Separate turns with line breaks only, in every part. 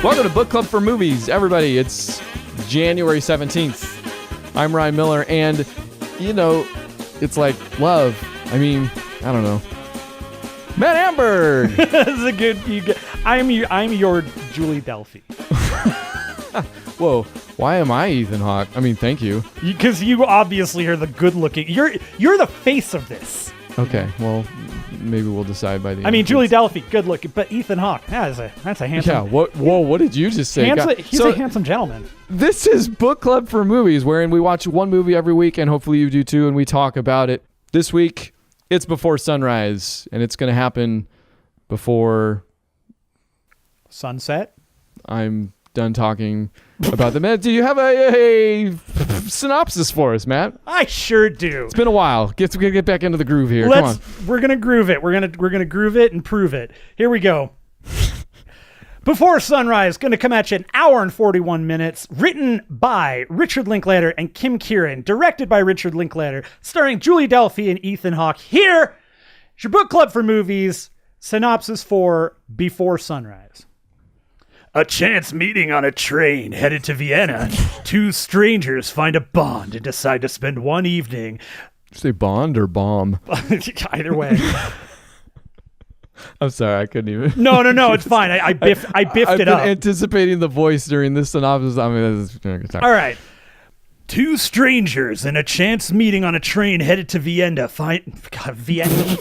Welcome to Book Club for Movies, everybody. It's January 17th. I'm Ryan Miller, and, you know, it's like love. I mean, I don't know. Matt Amberg!
That's a good... I'm your Julie Delphi.
Whoa, why am I Ethan Hawke? I mean, thank you.
Because you obviously are the good-looking... You're the face of this.
Okay, well, maybe we'll decide by the end.
I mean, Julie Delpy, good-looking, but Ethan Hawke, that's a handsome...
Yeah, what did you just say?
He's a handsome gentleman.
This is Book Club for Movies, wherein we watch one movie every week, and hopefully you do too, and we talk about it. This week, it's Before Sunrise, and it's going to happen before...
Sunset?
I'm done talking about the Matt. Do you have a synopsis for us, Matt?
I sure do.
It's been a while. Get back into the groove here. Come on.
We're gonna groove it. We're gonna groove it and prove it. Here we go. Before Sunrise, going to come at you an hour and 41 minutes. Written by Richard Linklater and Kim Kieran. Directed by Richard Linklater. Starring Julie Delpy and Ethan Hawke. Here is your book club for movies. Synopsis for Before Sunrise. A chance meeting on a train headed to Vienna. Two strangers find a bond and decide to spend one evening.
Did you say bond or bomb?
Either way.
I'm sorry, I couldn't even.
No, it's fine. I biffed it up.
I've been anticipating the voice during this synopsis. I mean,
all right. Two strangers in a chance meeting on a train headed to Vienna Vienna.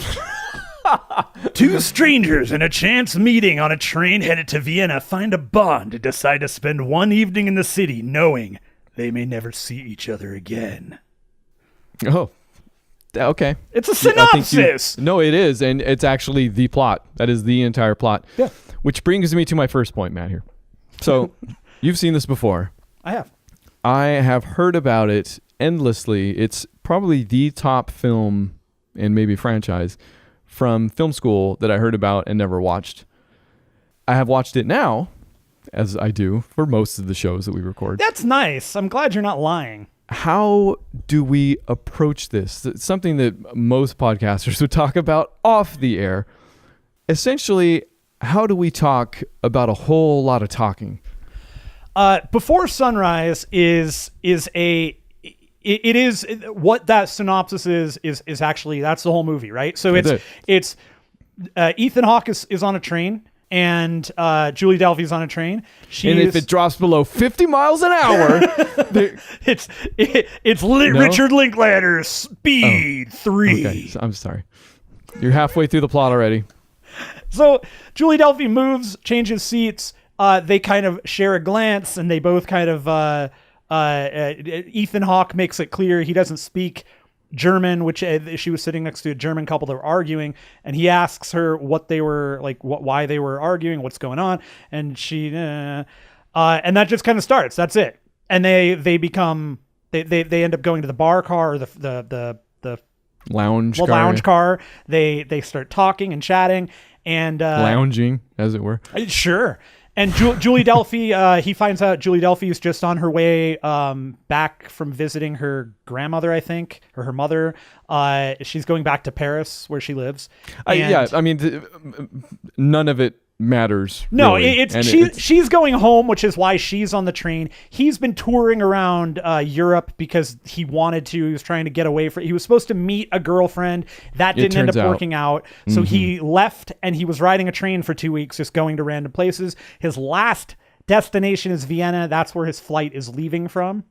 Two strangers in a chance meeting on a train headed to Vienna find a bond and decide to spend one evening in the city knowing they may never see each other again.
Oh, okay.
It's a synopsis.
No, it is, and it's actually the plot. That is the entire plot.
Yeah.
Which brings me to my first point, Matt, here. So, you've seen this before. I have heard about it endlessly. It's probably the top film and maybe franchise from film school that I heard about and never watched. I have watched it now, as I do for most of the shows that we record.
That's nice. I'm glad you're not lying.
How do we approach this? It's something that most podcasters would talk about off the air. Essentially, how do we talk about a whole lot of talking?
Before Sunrise is what that synopsis is actually, that's the whole movie, right? So it's Ethan Hawke is on a train and Julie Delpy's on a train.
If it drops below 50 miles an hour,
Richard Linklater's Speed 3.
Okay, so I'm sorry. You're halfway through the plot already.
So Julie Delpy moves, changes seats. They kind of share a glance, and they both kind of. Ethan Hawke makes it clear he doesn't speak German, which she was sitting next to a German couple that were arguing, and he asks her what they were like, why they were arguing, what's going on, and she, and that just kind of starts. That's it, and they end up going to the bar car or the lounge car. They start talking and chatting and
lounging, as it were.
Sure. And Julie Delpy, he finds out Julie Delpy is just on her way back from visiting her grandmother, I think, or her mother. She's going back to Paris, where she lives.
Yeah, I mean, none of it matters.
No,
really.
she's going home, which is why she's on the train. He's been touring around Europe because he wanted to. He was trying to get away from. He was supposed to meet a girlfriend that didn't end up working out. So he left, and he was riding a train for 2 weeks, just going to random places. His last destination is Vienna. That's where his flight is leaving from,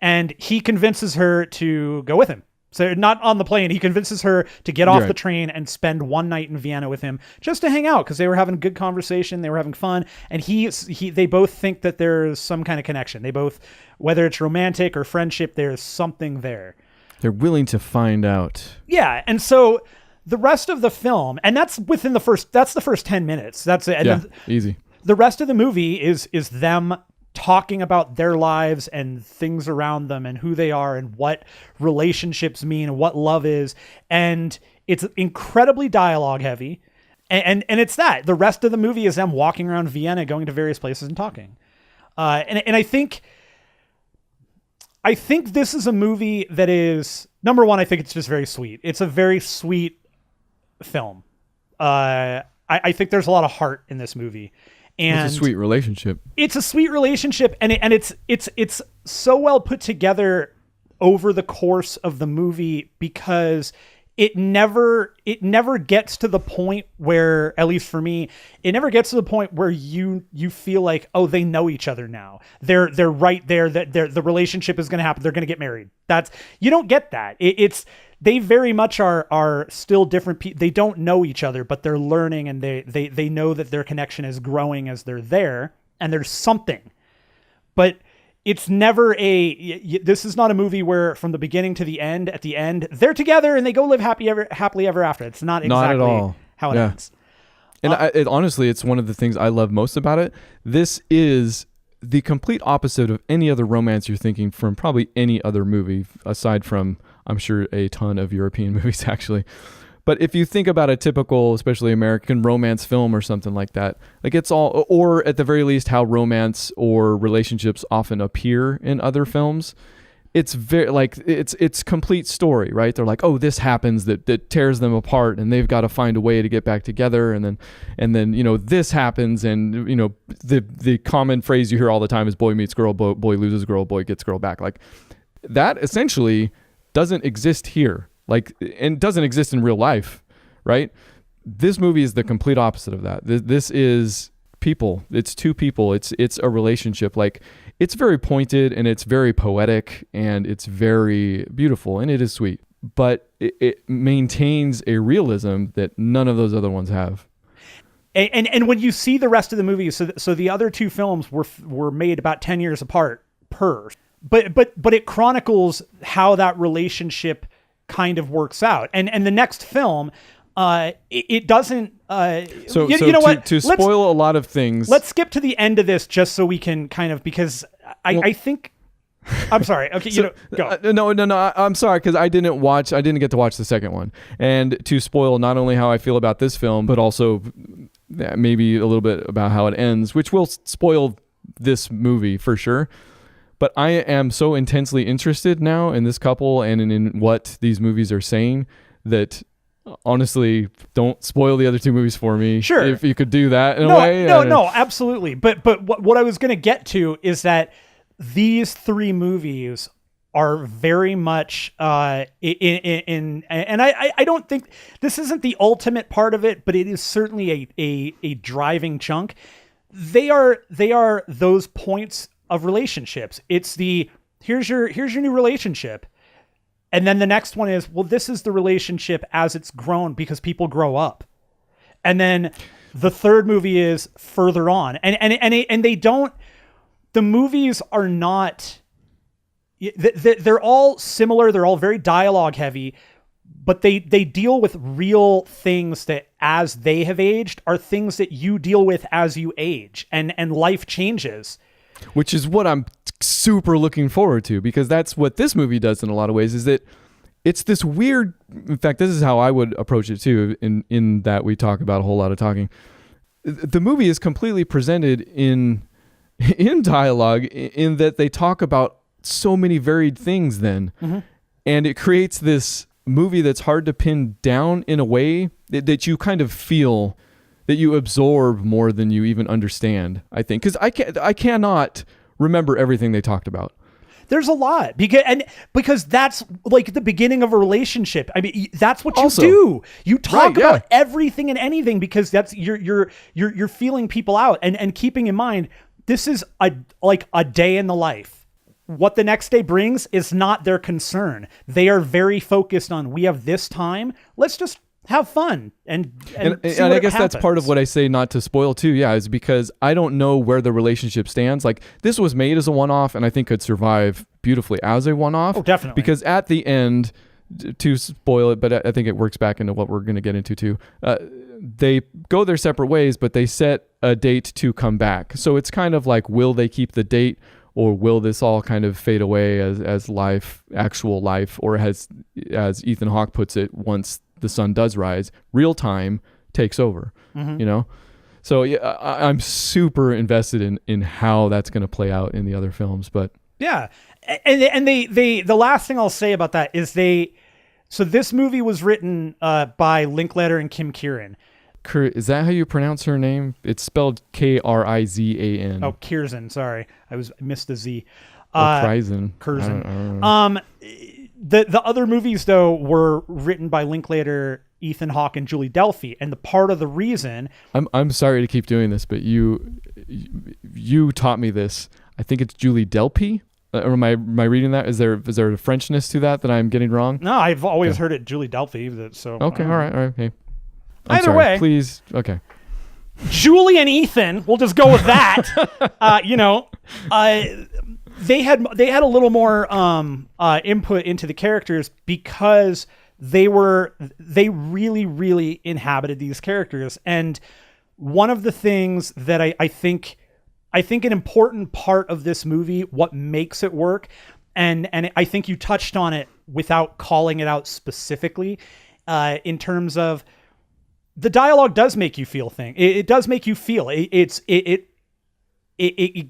and he convinces her to go with him. So not on the plane. He convinces her to get off the train and spend one night in Vienna with him just to hang out because they were having a good conversation. They were having fun. And they both think that there's some kind of connection. They both, whether it's romantic or friendship, there's something there.
They're willing to find out.
Yeah. And so the rest of the film, and that's the first 10 minutes. That's it. And
easy.
The rest of the movie is them talking about their lives and things around them and who they are and what relationships mean and what love is. And it's incredibly dialogue heavy. And it's that. The rest of the movie is them walking around Vienna, going to various places and talking. And I think this is a movie that is, number one, I think it's just very sweet. It's a very sweet film. I think there's a lot of heart in this movie. And
it's a sweet relationship.
It's a sweet relationship, and it's so well put together over the course of the movie, because it never gets to the point where, at least for me, it never gets to the point where you feel like, oh, they know each other now. They're right there, that the relationship is going to happen. They're going to get married. You don't get that. They very much are still different people. They don't know each other, but they're learning, and they know that their connection is growing as they're there, and there's something. But it's never this is not a movie where from the beginning to the end, at the end, they're together and they go live happily ever after. It's not exactly
at all
how it ends.
And honestly, it's one of the things I love most about it. This is the complete opposite of any other romance you're thinking from probably any other movie, aside from, I'm sure, a ton of European movies, actually. But if you think about a typical, especially American romance film or something like that, like it's all, or at the very least, how romance or relationships often appear in other films, it's very like it's complete story, right? They're like, oh, this happens that tears them apart, and they've got to find a way to get back together, and then this happens, and the common phrase you hear all the time is boy meets girl, boy loses girl, boy gets girl back. Like that essentially doesn't exist here. Like, and doesn't exist in real life, right? This movie is the complete opposite of that. This is people. It's two people. It's a relationship. Like, it's very pointed, and it's very poetic, and it's very beautiful, and it is sweet. But it maintains a realism that none of those other ones have.
And when you see the rest of the movie, so the other two films were made about 10 years apart per, but it chronicles how that relationship kind of works out, and the next film, it doesn't. You know what?
To spoil a lot of things,
let's skip to the end of this just so we can kind of, because I think. I'm sorry. Okay, go.
No. I'm sorry, because I didn't get to watch the second one, and to spoil not only how I feel about this film, but also maybe a little bit about how it ends, which will spoil this movie for sure. But I am so intensely interested now in this couple and in what these movies are saying that, honestly, don't spoil the other two movies for me.
Sure.
If you could do that in a way.
No, absolutely. But what I was going to get to is that these three movies are very much and I don't think this isn't the ultimate part of it, but it is certainly a driving chunk. They are those points of relationships. It's here's your new relationship. And then the next one is, well, this is the relationship as it's grown, because people grow up. And then the third movie is further on. And they don't, the movies are not, they're all similar. They're all very dialogue heavy, but they deal with real things that, as they have aged, are things that you deal with as you age, and life changes.
Which is what I'm super looking forward to, because that's what this movie does in a lot of ways, is that it's this weird, in fact, this is how I would approach it too, in that we talk about a whole lot of talking. The movie is completely presented in dialogue, in that they talk about so many varied things then. Mm-hmm. And it creates this movie that's hard to pin down in a way that you kind of feel, that you absorb more than you even understand, I think. Because I cannot remember everything they talked about.
There's a lot, because that's like the beginning of a relationship. I mean, that's what you do. You talk about everything and anything, because that's you're feeling people out and keeping in mind, this is a day in the life. What the next day brings is not their concern. They are very focused on, we have this time. Let's just have fun and
I guess that's part of what I say not to spoil too. Yeah, is because I don't know where the relationship stands. Like, this was made as a one-off, and I think could survive beautifully as a one-off.
Oh, definitely.
Because at the end, to spoil it, but I think it works back into what we're going to get into too. They go their separate ways, but they set a date to come back. So it's kind of like, will they keep the date, or will this all kind of fade away as life, actual life, or as Ethan Hawke puts it, once the sun does rise, real time takes over, So yeah, I'm super invested in how that's going to play out in the other films. But
yeah, and the last thing I'll say about that is so this movie was written by Linklater and Kim Kieran.
Is that how you pronounce her name? It's spelled Krizan.
Oh, Kirzan. Sorry, I missed the Z.
Kirzan.
Curzon. The other movies though were written by Linklater, Ethan Hawke, and Julie Delpy, and the part of the reason
I'm sorry to keep doing this, but you taught me this. I think it's Julie Delpy. Or am I reading that? Is there a Frenchness to that I'm getting wrong?
No, I've always heard it Julie Delpy. So
okay, all right. Hey,
either way,
please. Okay,
Julie and Ethan. We'll just go with that. They had a little more input into the characters because they really, really inhabited these characters. And one of the things that I think an important part of this movie, what makes it work, and I think you touched on it without calling it out specifically, in terms of the dialogue does make you feel things. It does make you feel. It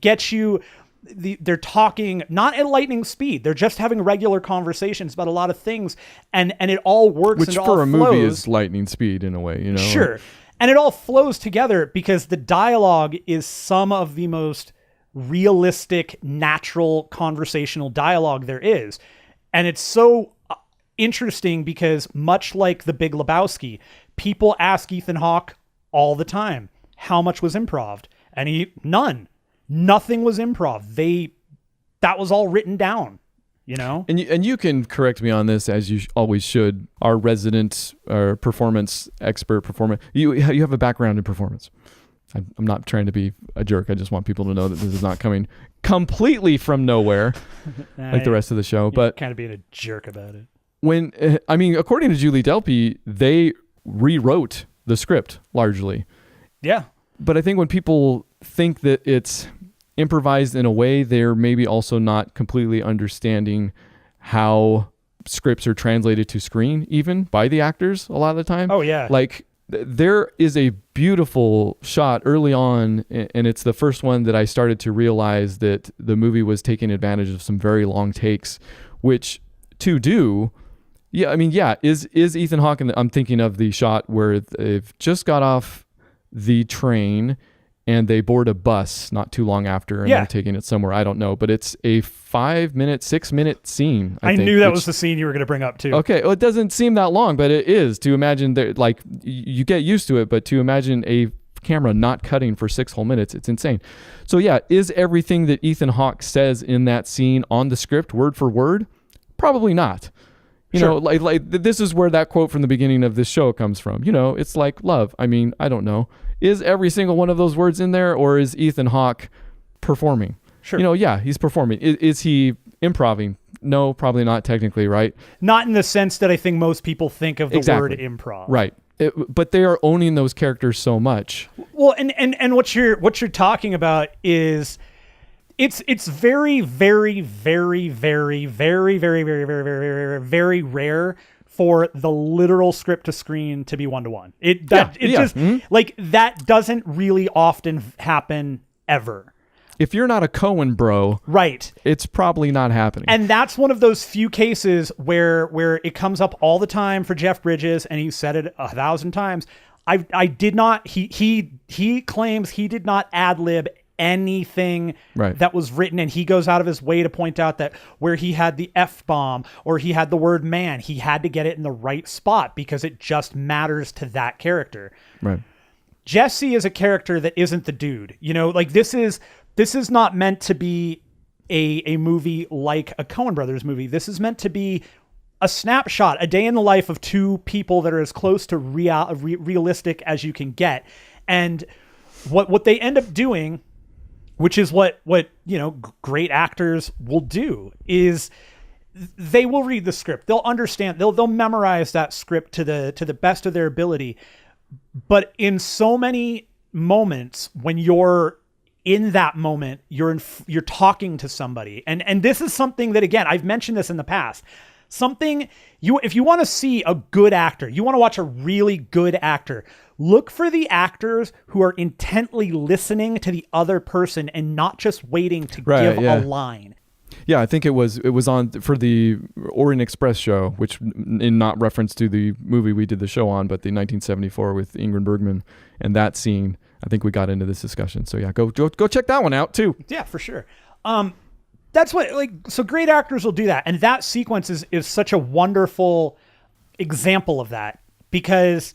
gets you. They're talking not at lightning speed. They're just having regular conversations about a lot of things, and it all works.
Which
and it
for
all
a
flows.
movie is lightning speed in a way, you know.
Sure. And it all flows together because the dialogue is some of the most realistic, natural conversational dialogue there is. And it's so interesting because much like The Big Lebowski, people ask Ethan Hawke all the time, how much was improv? And nothing was improv. That was all written down. You know,
and you can correct me on this, as you always should. Our resident performance expert, you have a background in performance. I'm not trying to be a jerk. I just want people to know that this is not coming completely from nowhere, like the rest of the show. But
kind of being a jerk about it.
According to Julie Delpy, they rewrote the script largely.
Yeah,
but I think when people think that it's improvised in a way, they're maybe also not completely understanding how scripts are translated to screen, even by the actors a lot of the time.
Oh yeah.
Like there is a beautiful shot early on, and it's the first one that I started to realize that the movie was taking advantage of some very long takes, which to do, is Ethan Hawke, and I'm thinking of the shot where they've just got off the train and they board a bus not too long after, and they're taking it somewhere. I don't know, but it's a 6-minute scene. I think,
knew that was the scene you were going to bring up too.
Okay, well, it doesn't seem that long, but it is. To imagine that, like, you get used to it, but to imagine a camera not cutting for 6 whole minutes, it's insane. So yeah, is everything that Ethan Hawke says in that scene on the script word for word? Probably not. You know, like this is where that quote from the beginning of this show comes from. You know, it's like love. I mean, I don't know. Is every single one of those words in there, or is Ethan Hawke performing?
Sure.
You know, yeah, he's performing. Is he improving? No, probably not technically, right?
Not in the sense that I think most people think of the word improv.
Right. But they are owning those characters so much.
Well, and what you're talking about is it's very, very, very, very, very, very, very, very, very, very, very rare for the literal script to screen to be 1-to-1. Like that doesn't really often happen ever.
If you're not a Coen bro,
right, it's
probably not happening.
And that's one of those few cases where it comes up all the time for Jeff Bridges, and he said it 1,000 times. I did not. He claims he did not ad-lib anything that was written, and he goes out of his way to point out that where he had the F-bomb or he had the word man, he had to get it in the right spot because it just matters to that character.
Right.
Jesse is a character that isn't the dude. You know, like this is not meant to be a movie like a Coen Brothers movie. This is meant to be a snapshot, a day in the life of two people that are as close to realistic as you can get. And what they end up doing, which is what great actors will do, is they will read the script. They'll understand. They'll memorize that script to the best of their ability. But in so many moments, when you're in that moment, you're talking to somebody, and this is something that, again, I've mentioned this in the past. If you want to see a good actor, you want to watch a really good actor, look for the actors who are intently listening to the other person and not just waiting to give a line.
Yeah, I think it was on for the Orient Express show, which in not reference to the movie we did the show on, but the 1974 with Ingrid Bergman, and that scene. I think we got into this discussion. So yeah, go check that one out too.
Yeah, for sure. That's what so great actors will do that, and that sequence is such a wonderful example of that, because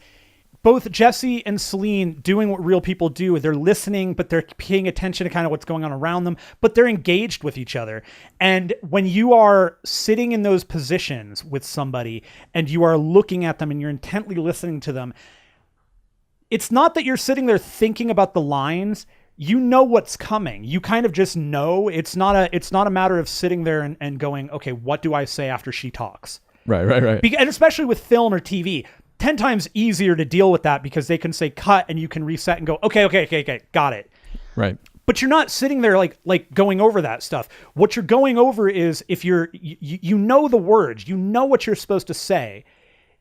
both Jesse and Celine doing what real people do, they're listening, but they're paying attention to kind of what's going on around them, but they're engaged with each other. And when you are sitting in those positions with somebody and you are looking at them and you're intently listening to them, it's not that you're sitting there thinking about the lines. You know what's coming. You kind of just know. It's not a matter of sitting there and going, okay, what do I say after she talks?
Right.
And especially with film or TV, 10 times easier to deal with that, because they can say cut and you can reset and go, okay, got it.
Right.
But you're not sitting there like going over that stuff. What you're going over is, if you know the words, you know what you're supposed to say.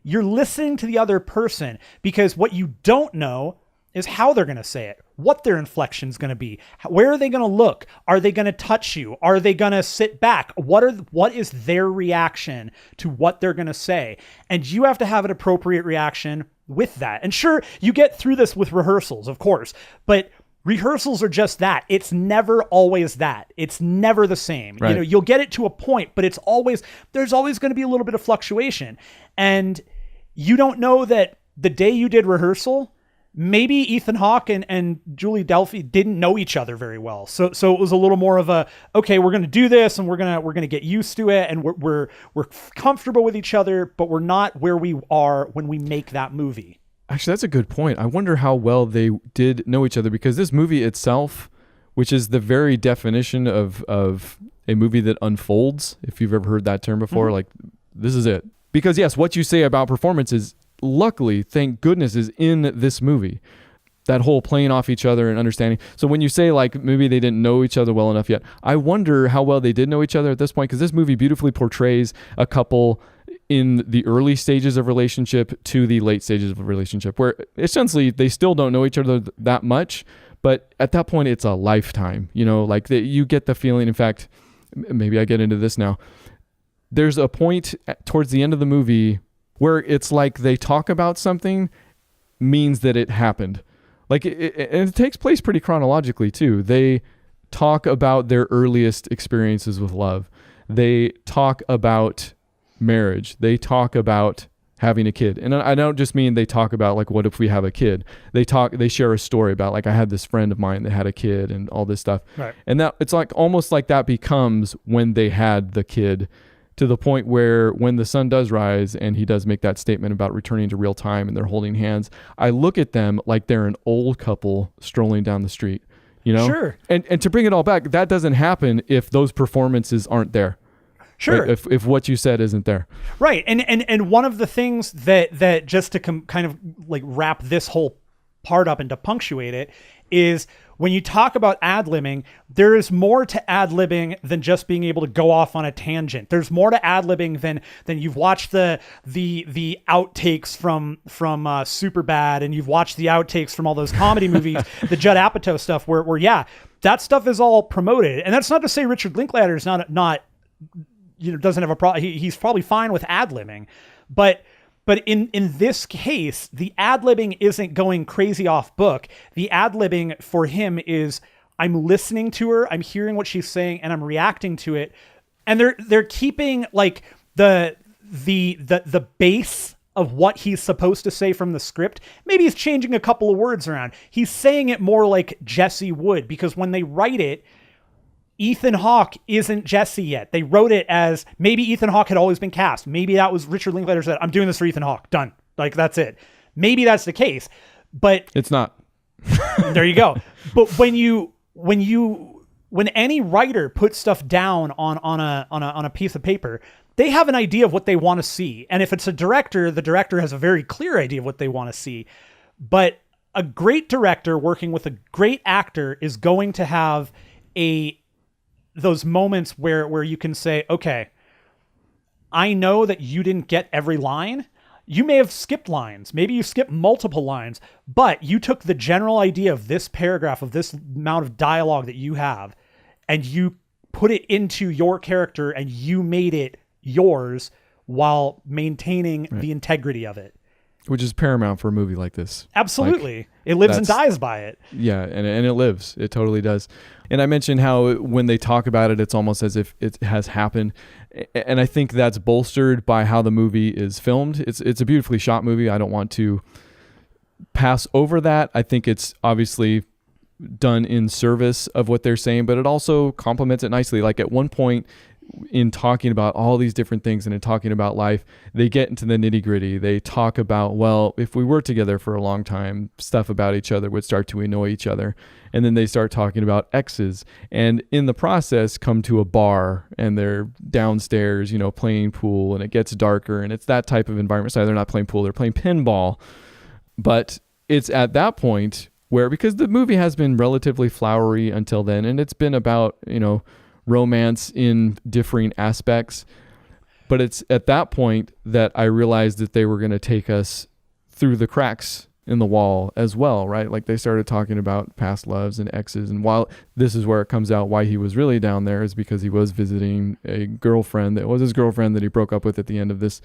You're listening to the other person, because what you don't know is how they're going to say it, what their inflection is going to be. Where are they going to look? Are they going to touch you? Are they going to sit back? What is their reaction to what they're going to say? And you have to have an appropriate reaction with that. And sure, you get through this with rehearsals, of course, but rehearsals are just that. It's never always that. It's never the same.
Right.
You know, you'll get it to a point, but there's always going to be a little bit of fluctuation. And you don't know that the day you did rehearsal, maybe Ethan Hawke and Julie Delpy didn't know each other very well. So it was a little more of a, okay, we're going to do this and we're going to get used to it. And we're comfortable with each other, but we're not where we are when we make that movie.
Actually, that's a good point. I wonder how well they did know each other, because this movie itself, which is the very definition of a movie that unfolds, if you've ever heard that term before, like this is it. Because yes, what you say about performances, luckily, thank goodness, is in this movie. That whole playing off each other and understanding. So when you say like maybe they didn't know each other well enough yet, I wonder how well they did know each other at this point, because this movie beautifully portrays a couple in the early stages of relationship to the late stages of a relationship, where essentially they still don't know each other that much, but at that point it's a lifetime, you know, like you get the feeling. In fact, maybe I get into this now. There's a point towards the end of the movie where it's like they talk about something means that it happened. Like and it takes place pretty chronologically too. They talk about their earliest experiences with love. They talk about marriage. They talk about having a kid. And I don't just mean they talk about like, what if we have a kid? They share a story about like, I had this friend of mine that had a kid and all this stuff.
Right.
And that it's like almost like that becomes when they had the kid, to the point where when the sun does rise and he does make that statement about returning to real time and they're holding hands, I look at them like they're an old couple strolling down the street, you know?
Sure.
And to bring it all back, that doesn't happen if those performances aren't there.
Sure.
Right? If what you said isn't there.
Right. And one of the things that just to kind of like wrap this whole part up and to punctuate it is, when you talk about ad-libbing, there is more to ad-libbing than just being able to go off on a tangent. There's more to ad-libbing than you've watched the outtakes from Superbad, and you've watched the outtakes from all those comedy movies, the Judd Apatow stuff, where yeah, that stuff is all promoted. And that's not to say Richard Linklater is not doesn't have a problem. He's probably fine with ad-libbing, but in this case, the ad-libbing isn't going crazy off book. The ad-libbing for him is, I'm listening to her, I'm hearing what she's saying, and I'm reacting to it. And they're keeping like the base of what he's supposed to say from the script. Maybe he's changing a couple of words around. He's saying it more like Jesse would, because when they write it, Ethan Hawke isn't Jesse yet. They wrote it as maybe Ethan Hawke had always been cast. Maybe that was Richard Linklater said, I'm doing this for Ethan Hawke. Done. Like, that's it. Maybe that's the case, but
it's not.
There you go. But when any writer puts stuff down on a piece of paper, they have an idea of what they want to see. And if it's a director, the director has a very clear idea of what they want to see. But a great director working with a great actor is going to have those moments where you can say, okay, I know that you didn't get every line. You may have skipped lines. Maybe you skipped multiple lines, but you took the general idea of this paragraph, of this amount of dialogue that you have, and you put it into your character and you made it yours while maintaining the integrity of it.
Which is paramount for a movie like this.
Absolutely. Like, it lives and dies by it.
Yeah, and it lives. It totally does. And I mentioned how when they talk about it, it's almost as if it has happened. And I think that's bolstered by how the movie is filmed. It's a beautifully shot movie. I don't want to pass over that. I think it's obviously done in service of what they're saying, but it also complements it nicely. Like at one point in talking about all these different things and in talking about life, they get into the nitty gritty. They talk about, well, if we were together for a long time, stuff about each other would start to annoy each other. And then they start talking about exes, and in the process come to a bar and they're downstairs, playing pool, and it gets darker, and it's that type of environment. So they're not playing pool, they're playing pinball. But it's at that point where, because the movie has been relatively flowery until then, and it's been about, romance in differing aspects, but it's at that point that I realized that they were going to take us through the cracks in the wall as well, right? Like they started talking about past loves and exes, and while this is where it comes out why he was really down there is because he was visiting a girlfriend that was his girlfriend that he broke up with at the end of this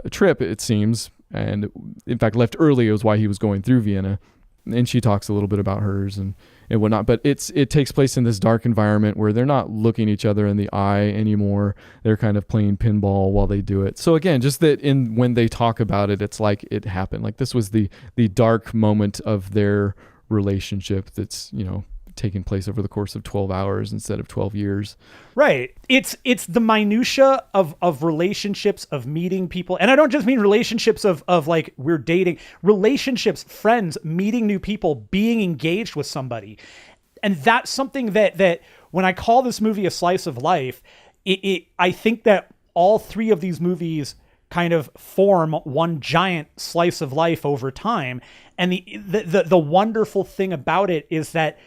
trip, it seems, and in fact left early. It was why he was going through Vienna, and she talks a little bit about hers and whatnot, but it takes place in this dark environment where they're not looking each other in the eye anymore. They're kind of playing pinball while they do it. So again, just that when they talk about it, it's like it happened. Like this was the dark moment of their relationship that's, taking place over the course of 12 hours instead of 12 years.
Right. It's the minutia of relationships, of meeting people. And I don't just mean relationships of like we're dating, relationships, friends, meeting new people, being engaged with somebody. And that's something that when I call this movie a slice of life, I think that all three of these movies kind of form one giant slice of life over time. And the wonderful thing about it is that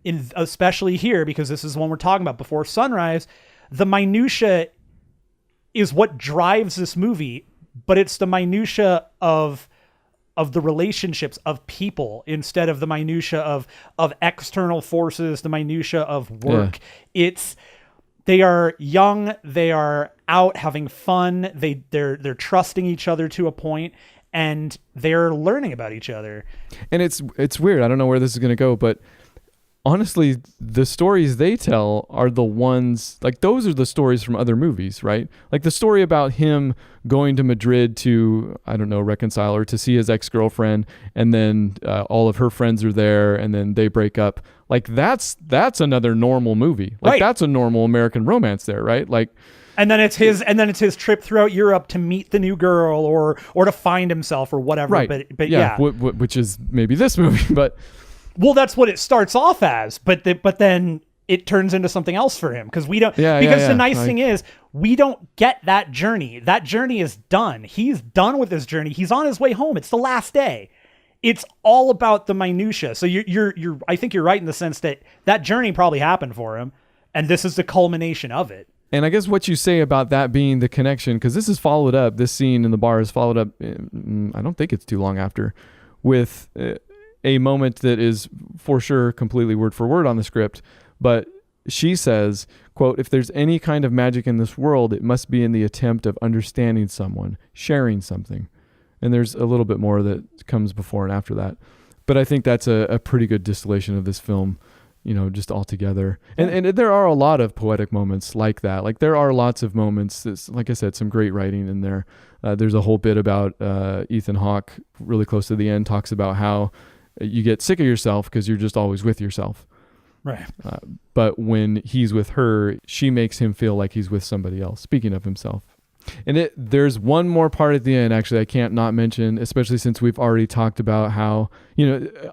especially here, because this is one we're talking about, Before Sunrise, the minutia is what drives this movie, but it's the minutia of the relationships of people instead of the minutia of external forces, the minutia of work. Yeah. They are young, they are out having fun, they're trusting each other to a point, and they're learning about each other. And
it's weird. I don't know where this is going to go, but honestly, the stories they tell are the ones, like those are the stories from other movies, right? Like the story about him going to Madrid to, I don't know, reconcile or to see his ex-girlfriend, and then all of her friends are there and then they break up. Like that's another normal movie. Like that's a normal American romance there, right? Like,
and then it's his trip throughout Europe to meet the new girl or to find himself or whatever.
Right.
But yeah.
Which is maybe this movie, but
well, that's what it starts off as, but then it turns into something else for him because we don't. Because the nice thing is we don't get that journey. That journey is done. He's done with his journey. He's on his way home. It's the last day. It's all about the minutia. So you're I think you're right in the sense that journey probably happened for him, and this is the culmination of it.
And I guess what you say about that being the connection, because this is followed up. This scene in the bar is followed up. I don't think it's too long after, with a moment that is for sure completely word for word on the script, but she says, quote, "If there's any kind of magic in this world, it must be in the attempt of understanding someone, sharing something." And there's a little bit more that comes before and after that. But I think that's a pretty good distillation of this film, just all together. And there are a lot of poetic moments like that. Like there are lots of moments, like I said, some great writing in there. There's a whole bit about Ethan Hawke, really close to the end, talks about how you get sick of yourself because you're just always with yourself.
Right.
But when he's with her, she makes him feel like he's with somebody else, speaking of himself. And there's one more part at the end, actually, I can't not mention, especially since we've already talked about how,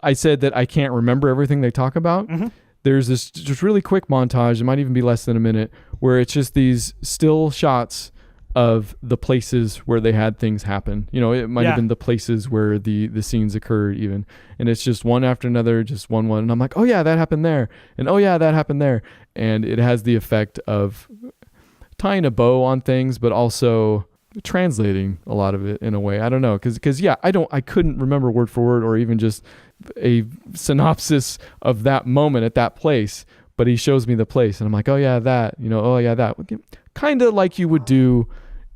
I said that I can't remember everything they talk about. Mm-hmm. There's this just really quick montage, it might even be less than a minute, where it's just these still shots of the places where they had things happen. It might have been the places where the scenes occurred even. And it's just one after another, just one. And I'm like, oh yeah, that happened there. And oh yeah, that happened there. And it has the effect of tying a bow on things, but also translating a lot of it in a way. I don't know. Cause I couldn't remember word for word or even just a synopsis of that moment at that place. but he shows me the place and I'm like, oh yeah, that, oh yeah, that. Kind of like you would do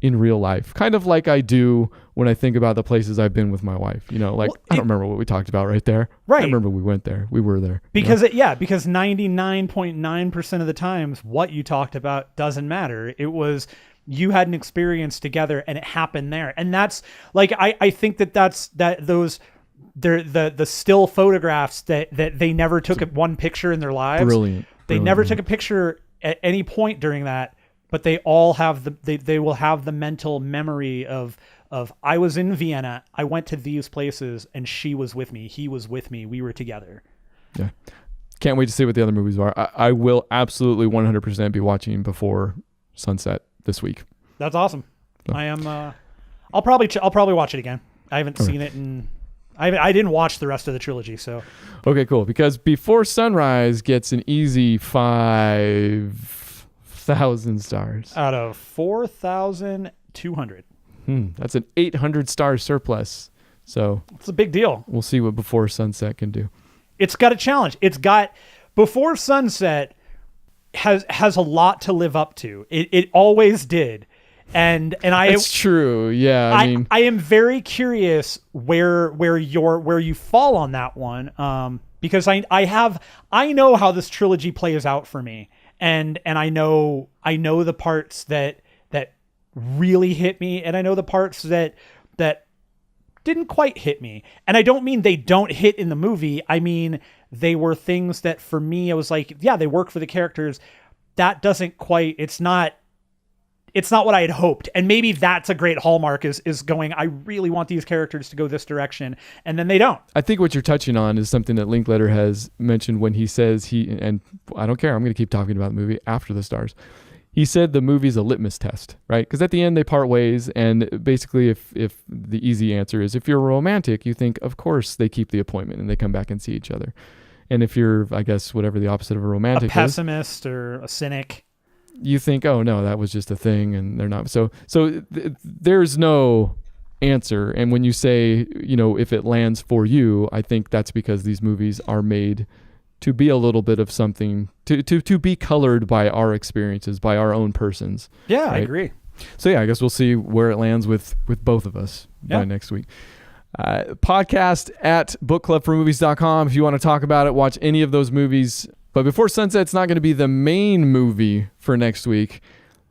in real life, kind of like I do when I think about the places I've been with my wife. I don't remember what we talked about right there.
Right.
I remember we went there. We were there.
Because because 99.9% of the times what you talked about doesn't matter. It was you had an experience together and it happened there. And that's like, I think those the still photographs that they never took one picture in their lives.
Brilliant.
They never took a picture at any point during that, but they all have they will have the mental memory of I was in Vienna, I went to these places, and she was with me, he was with me, we were together.
Yeah. Can't wait to see what the other movies are. I will absolutely 100% be watching Before Sunset this week.
That's awesome. So. I am. I'll probably watch it again. I haven't seen it and I didn't watch the rest of the trilogy. So. Okay,
cool. Because Before Sunrise gets an easy 5,000 stars
out of 4,200.
That's an 800 star surplus. So
it's a big deal.
We'll see what Before Sunset can do.
It's got a challenge. It's got Before Sunset has a lot to live up to. It always did. And
it's true. Yeah.
I am very curious where you fall on that one. Because I know how this trilogy plays out for me. And I know the parts that really hit me, and I know the parts that didn't quite hit me. And I don't mean they don't hit in the movie. I mean, they were things that for me, I was like, yeah, they work for the characters. That doesn't quite, it's not what I had hoped. And maybe that's a great hallmark is going, I really want these characters to go this direction. And then they don't.
I think what you're touching on is something that Linkletter has mentioned when he says and I don't care, I'm going to keep talking about the movie after the stars. He said the movie's a litmus test, right? Because at the end they part ways, and basically if the easy answer is if you're a romantic, you think, of course, they keep the appointment and they come back and see each other. And if you're, I guess, whatever the opposite of a romantic
is, a pessimist or a cynic,
you think, oh no, that was just a thing, and they're not. So there's no answer. And when you say, if it lands for you, I think that's because these movies are made to be a little bit of something, to be colored by our experiences, by our own persons.
Yeah, right? I agree.
So yeah, I guess we'll see where it lands with both of us by next week. Podcast at bookclubformovies.com if you want to talk about it, watch any of those movies. But Before Sunset's not going to be the main movie for next week.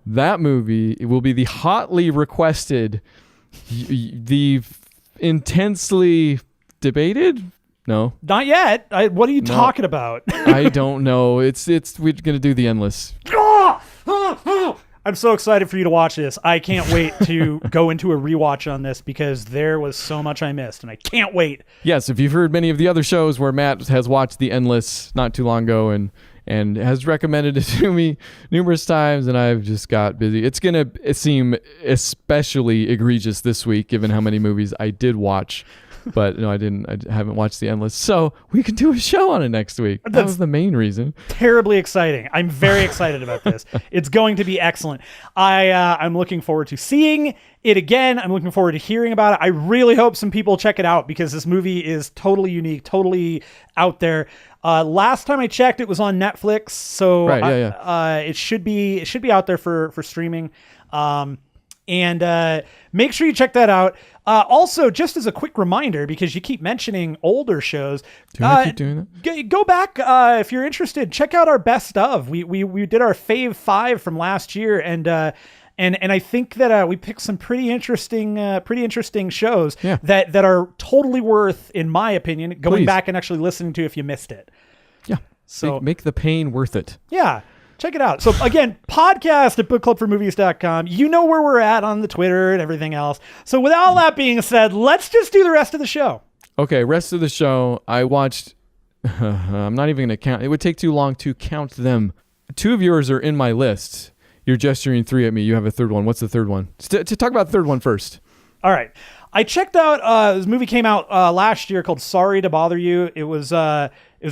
That movie will be the hotly requested, the intensely debated. No,
not yet. What are you talking about?
I don't know. It's we're gonna do The Endless.
I'm so excited for you to watch this. I can't wait to go into a rewatch on this because there was so much I missed, and I can't wait.
Yes, if you've heard many of the other shows where Matt has watched The Endless not too long ago and has recommended it to me numerous times, and I've just got busy. It's gonna seem especially egregious this week given how many movies I did watch. But no, I haven't watched The Endless, so we can do a show on it next week. That was the main reason.
Terribly exciting. I'm very excited about this. It's going to be excellent. I'm looking forward to seeing it again. I'm looking forward to hearing about it. I really hope some people check it out because this movie is totally unique, totally out there. Last time I checked, it was on Netflix, so right, it should be out there for streaming. And make sure you check that out. Also, just as a quick reminder, because you keep mentioning older shows,
do you keep doing that?
Go back if you're interested. Check out our best of. We did our Fave 5 from last year, and I think that we picked some pretty interesting shows that are totally worth, in my opinion, going back and actually listening to if you missed it.
Yeah. So make the pain worth it.
Yeah. Check it out. So again, podcast at bookclubformovies.com. You know where we're at on the Twitter and everything else. So with all that being said, let's just do the rest of the show.
Okay, rest of the show. I watched, I'm not even going to count. It would take too long to count them. 2 of yours are in my list. You're gesturing 3 at me. You have a third one. What's the third one? To talk about the third one first.
All right. I checked out, this movie came out last year called Sorry to Bother You. It was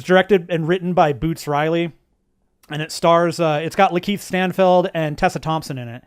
directed and written by Boots Riley. And it stars, it's got Lakeith Stanfield and Tessa Thompson in it.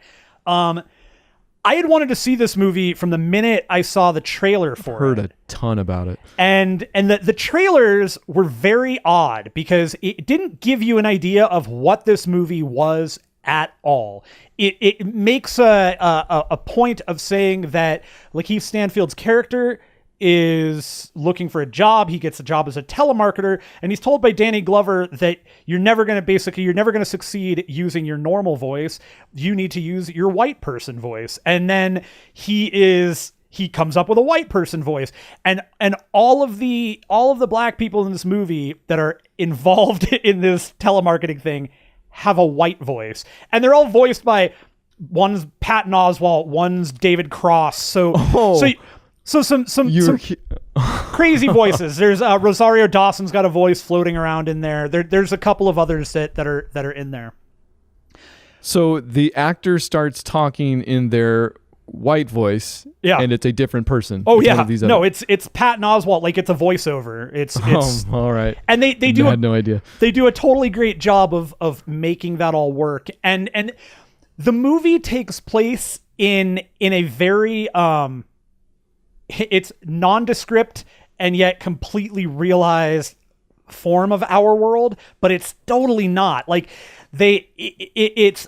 I had wanted to see this movie from the minute I saw the trailer for it.
Heard a ton about it.
And the trailers were very odd because it didn't give you an idea of what this movie was at all. It makes a point of saying that Lakeith Stanfield's character is looking for a job. He gets a job as a telemarketer, and he's told by Danny Glover that you're never going to succeed using your normal voice. You need to use your white person voice. And then he comes up with a white person voice, and all of the black people in this movie that are involved in this telemarketing thing have a white voice, and they're all voiced by, one's Patton Oswalt, one's David Cross. So some crazy voices. There's Rosario Dawson's got a voice floating around in there. There's a couple of others that are in there.
So the actor starts talking in their white voice, and it's a different person.
Oh yeah, no, it's Patton Oswalt. Like, it's a voiceover. It's
all right.
And they do.
I had no idea.
They do a totally great job of making that all work. And the movie takes place in a very it's nondescript and yet completely realized form of our world, but it's totally not. Like, it's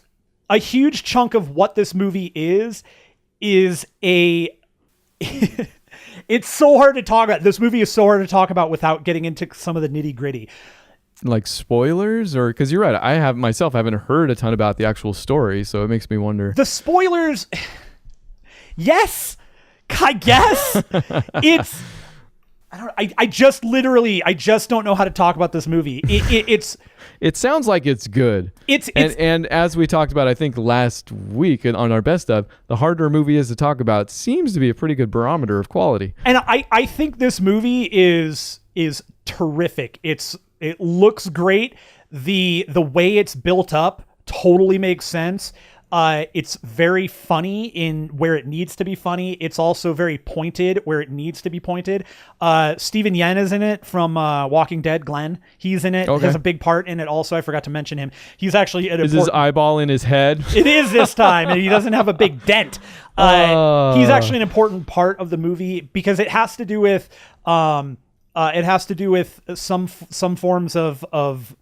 a huge chunk of what this movie is a it's so hard to talk about. This movie is so hard to talk about without getting into some of the nitty gritty.
Like spoilers, or because you're right, I haven't heard a ton about the actual story, so it makes me wonder.
The spoilers, yes, I guess it's. I just don't know how to talk about this movie.
It sounds like it's good. And as we talked about, I think last week on our best of, the harder a movie is to talk about seems to be a pretty good barometer of quality.
And I think this movie is terrific. It looks great. The way it's built up totally makes sense. It's very funny in where it needs to be funny. It's also very pointed where it needs to be pointed. Steven Yeun is in it from Walking Dead. Glenn, he's in it. Okay. He has a big part in it also. I forgot to mention him. He's actually
is his eyeball in his head?
It is this time, and he doesn't have a big dent. He's actually an important part of the movie because it has to do with some forms of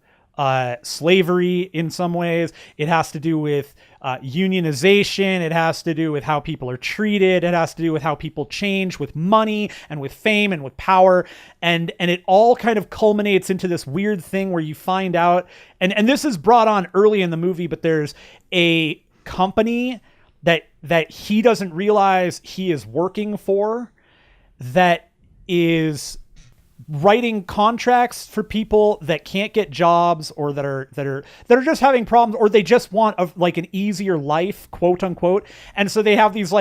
slavery in some ways. It has to do with unionization. It has to do with how people are treated. It has to do with how people change with money and with fame and with power. And it all kind of culminates into this weird thing where you find out, and this is brought on early in the movie, but there's a company that he doesn't realize he is working for that is writing contracts for people that can't get jobs, or that are just having problems, or they just want an easier life, quote unquote. And so they have these,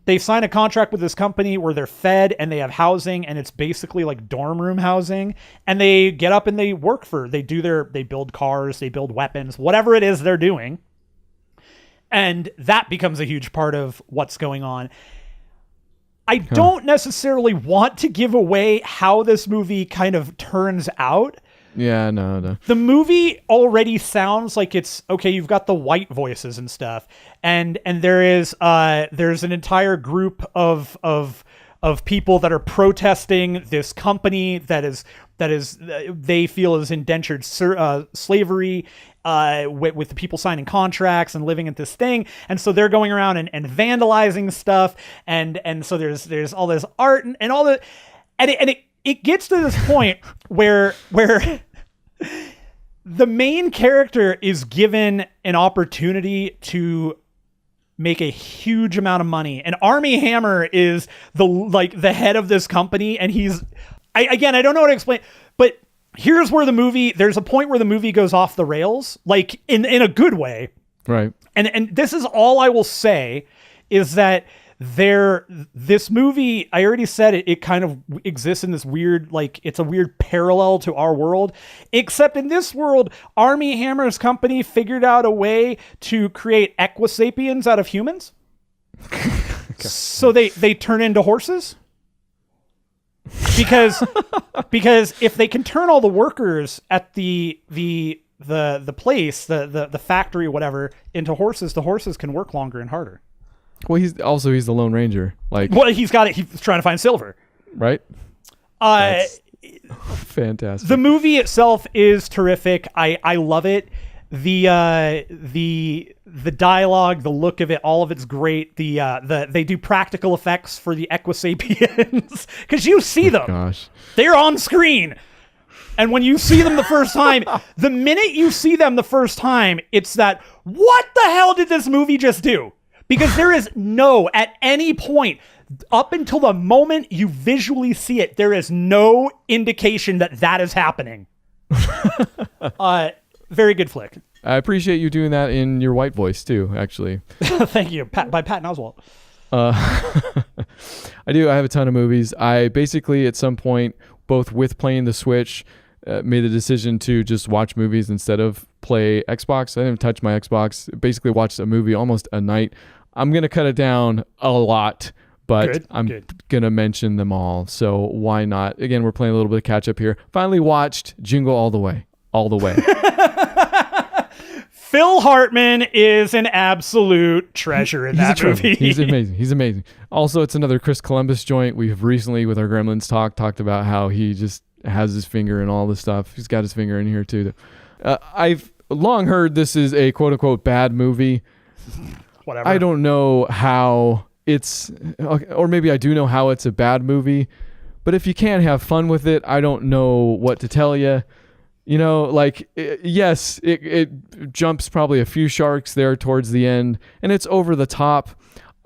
they sign a contract with this company where they're fed and they have housing, and it's basically like dorm room housing. And they get up and they build cars, they build weapons, whatever it is they're doing. And that becomes a huge part of what's going on. I don't necessarily want to give away how this movie kind of turns out.
Yeah, no.
The movie already sounds like it's okay. You've got the white voices and stuff, and there's an entire group of people that are protesting this company that is they feel is indentured slavery. With the people signing contracts and living at this thing. And so they're going around and vandalizing stuff. And so there's all this art and all the, and it gets to this point where the main character is given an opportunity to make a huge amount of money. And Armie Hammer is the head of this company. And I don't know how to explain, but here's where there's a point where the movie goes off the rails, like in a good way.
Right.
And this is all I will say is that this movie, I already said it kind of exists in this weird, it's a weird parallel to our world, except in this world, Armie Hammer's company figured out a way to create equisapiens out of humans. So they turn into horses. Because if they can turn all the workers at the place, the factory, whatever, into horses, the horses can work longer and harder.
Well, he's the Lone Ranger. Like,
well, he's trying to find Silver.
Right. That's fantastic.
The movie itself is terrific. I love it. The dialogue, the look of it, all of it's great. They do practical effects for the Equisapiens because you see them.
Gosh,
they're on screen, and when you see them the first time, the minute you see them the first time, it's that what the hell did this movie just do? Because there is at any point up until the moment you visually see it, there is no indication that is happening. Very good flick.
I appreciate you doing that in your white voice too, actually.
Thank you. By Patton Oswalt.
I do. I have a ton of movies. I basically, at some point, both with playing the Switch, made the decision to just watch movies instead of play Xbox. I didn't touch my Xbox. Basically watched a movie almost a night. I'm going to cut it down a lot, but I'm going to mention them all. So why not? Again, we're playing a little bit of catch up here. Finally watched Jingle All the Way. All the way.
Phil Hartman is an absolute treasure in that movie.
He's amazing. Also, it's another Chris Columbus joint. We've recently, with our Gremlins talked about how he just has his finger in all this stuff. He's got his finger in here too. I've long heard this is a quote unquote bad movie.
Whatever.
I don't know how it's, or maybe I do know how it's a bad movie, but if you can't have fun with it, I don't know what to tell you. You know, like, yes, it jumps probably a few sharks there towards the end, and it's over the top.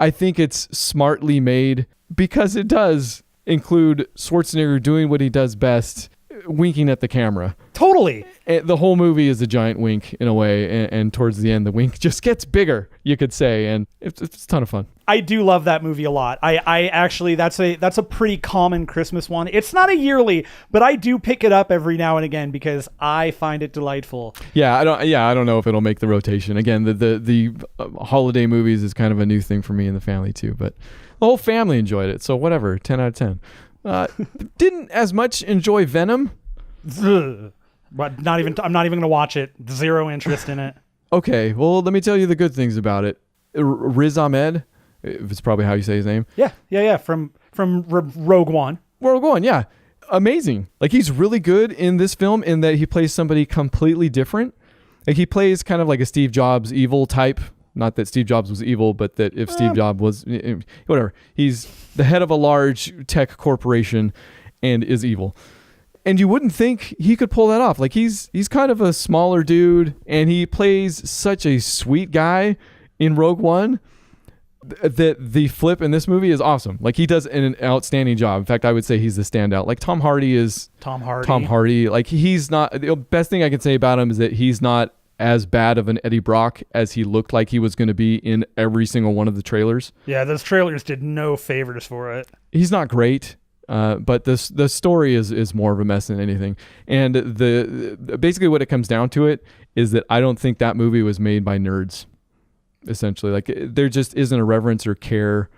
I think it's smartly made because it does include Schwarzenegger doing what he does best, winking at the camera.
Totally.
The whole movie is a giant wink in a way, and towards the end, the wink just gets bigger, you could say, and it's a ton of fun.
I do love that movie a lot. I actually, that's a pretty common Christmas one. It's not a yearly, but I do pick it up every now and again because I find it delightful.
I don't know if it'll make the rotation. Again, the holiday movies is kind of a new thing for me and the family too, but the whole family enjoyed it, so whatever, 10 out of 10. Didn't as much enjoy Venom.
But I'm not even going to watch it. Zero interest in it.
Okay, well, let me tell you the good things about it. Riz Ahmed, if it's probably how you say his name.
Yeah. From Rogue One.
Rogue One, yeah. Amazing. Like, he's really good in this film in that he plays somebody completely different. Like, he plays kind of like a Steve Jobs evil type. Not that Steve Jobs was evil, but that if Steve Jobs was, whatever. He's the head of a large tech corporation and is evil. And you wouldn't think he could pull that off. Like, he's kind of a smaller dude, and he plays such a sweet guy in Rogue One that the flip in this movie is awesome. Like, he does an outstanding job. In fact, I would say he's the standout. Like, Tom Hardy is Tom Hardy. Like, he's not, the best thing I can say about him is that he's not as bad of an Eddie Brock as he looked like he was going to be in every single one of the trailers.
Yeah, those trailers did no favors for it.
He's not great. But the story is more of a mess than anything. And basically what it comes down to it is that I don't think that movie was made by nerds, essentially. Like, there just isn't a reverence or care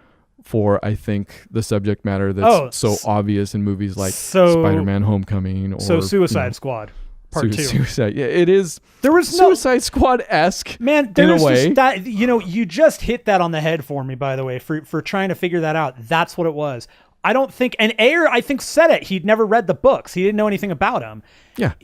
for, I think, the subject matter that's so obvious in movies like Spider-Man Homecoming or
Suicide Squad. Part 2.
Suicide. Yeah, it is.
There was
Suicide Squad-esque.
Man, there's just that, you just hit that on the head for me, by the way, for trying to figure that out. That's what it was. I don't think, and Ayer, I think, said it. He'd never read the books. He didn't know anything about them.
Yeah.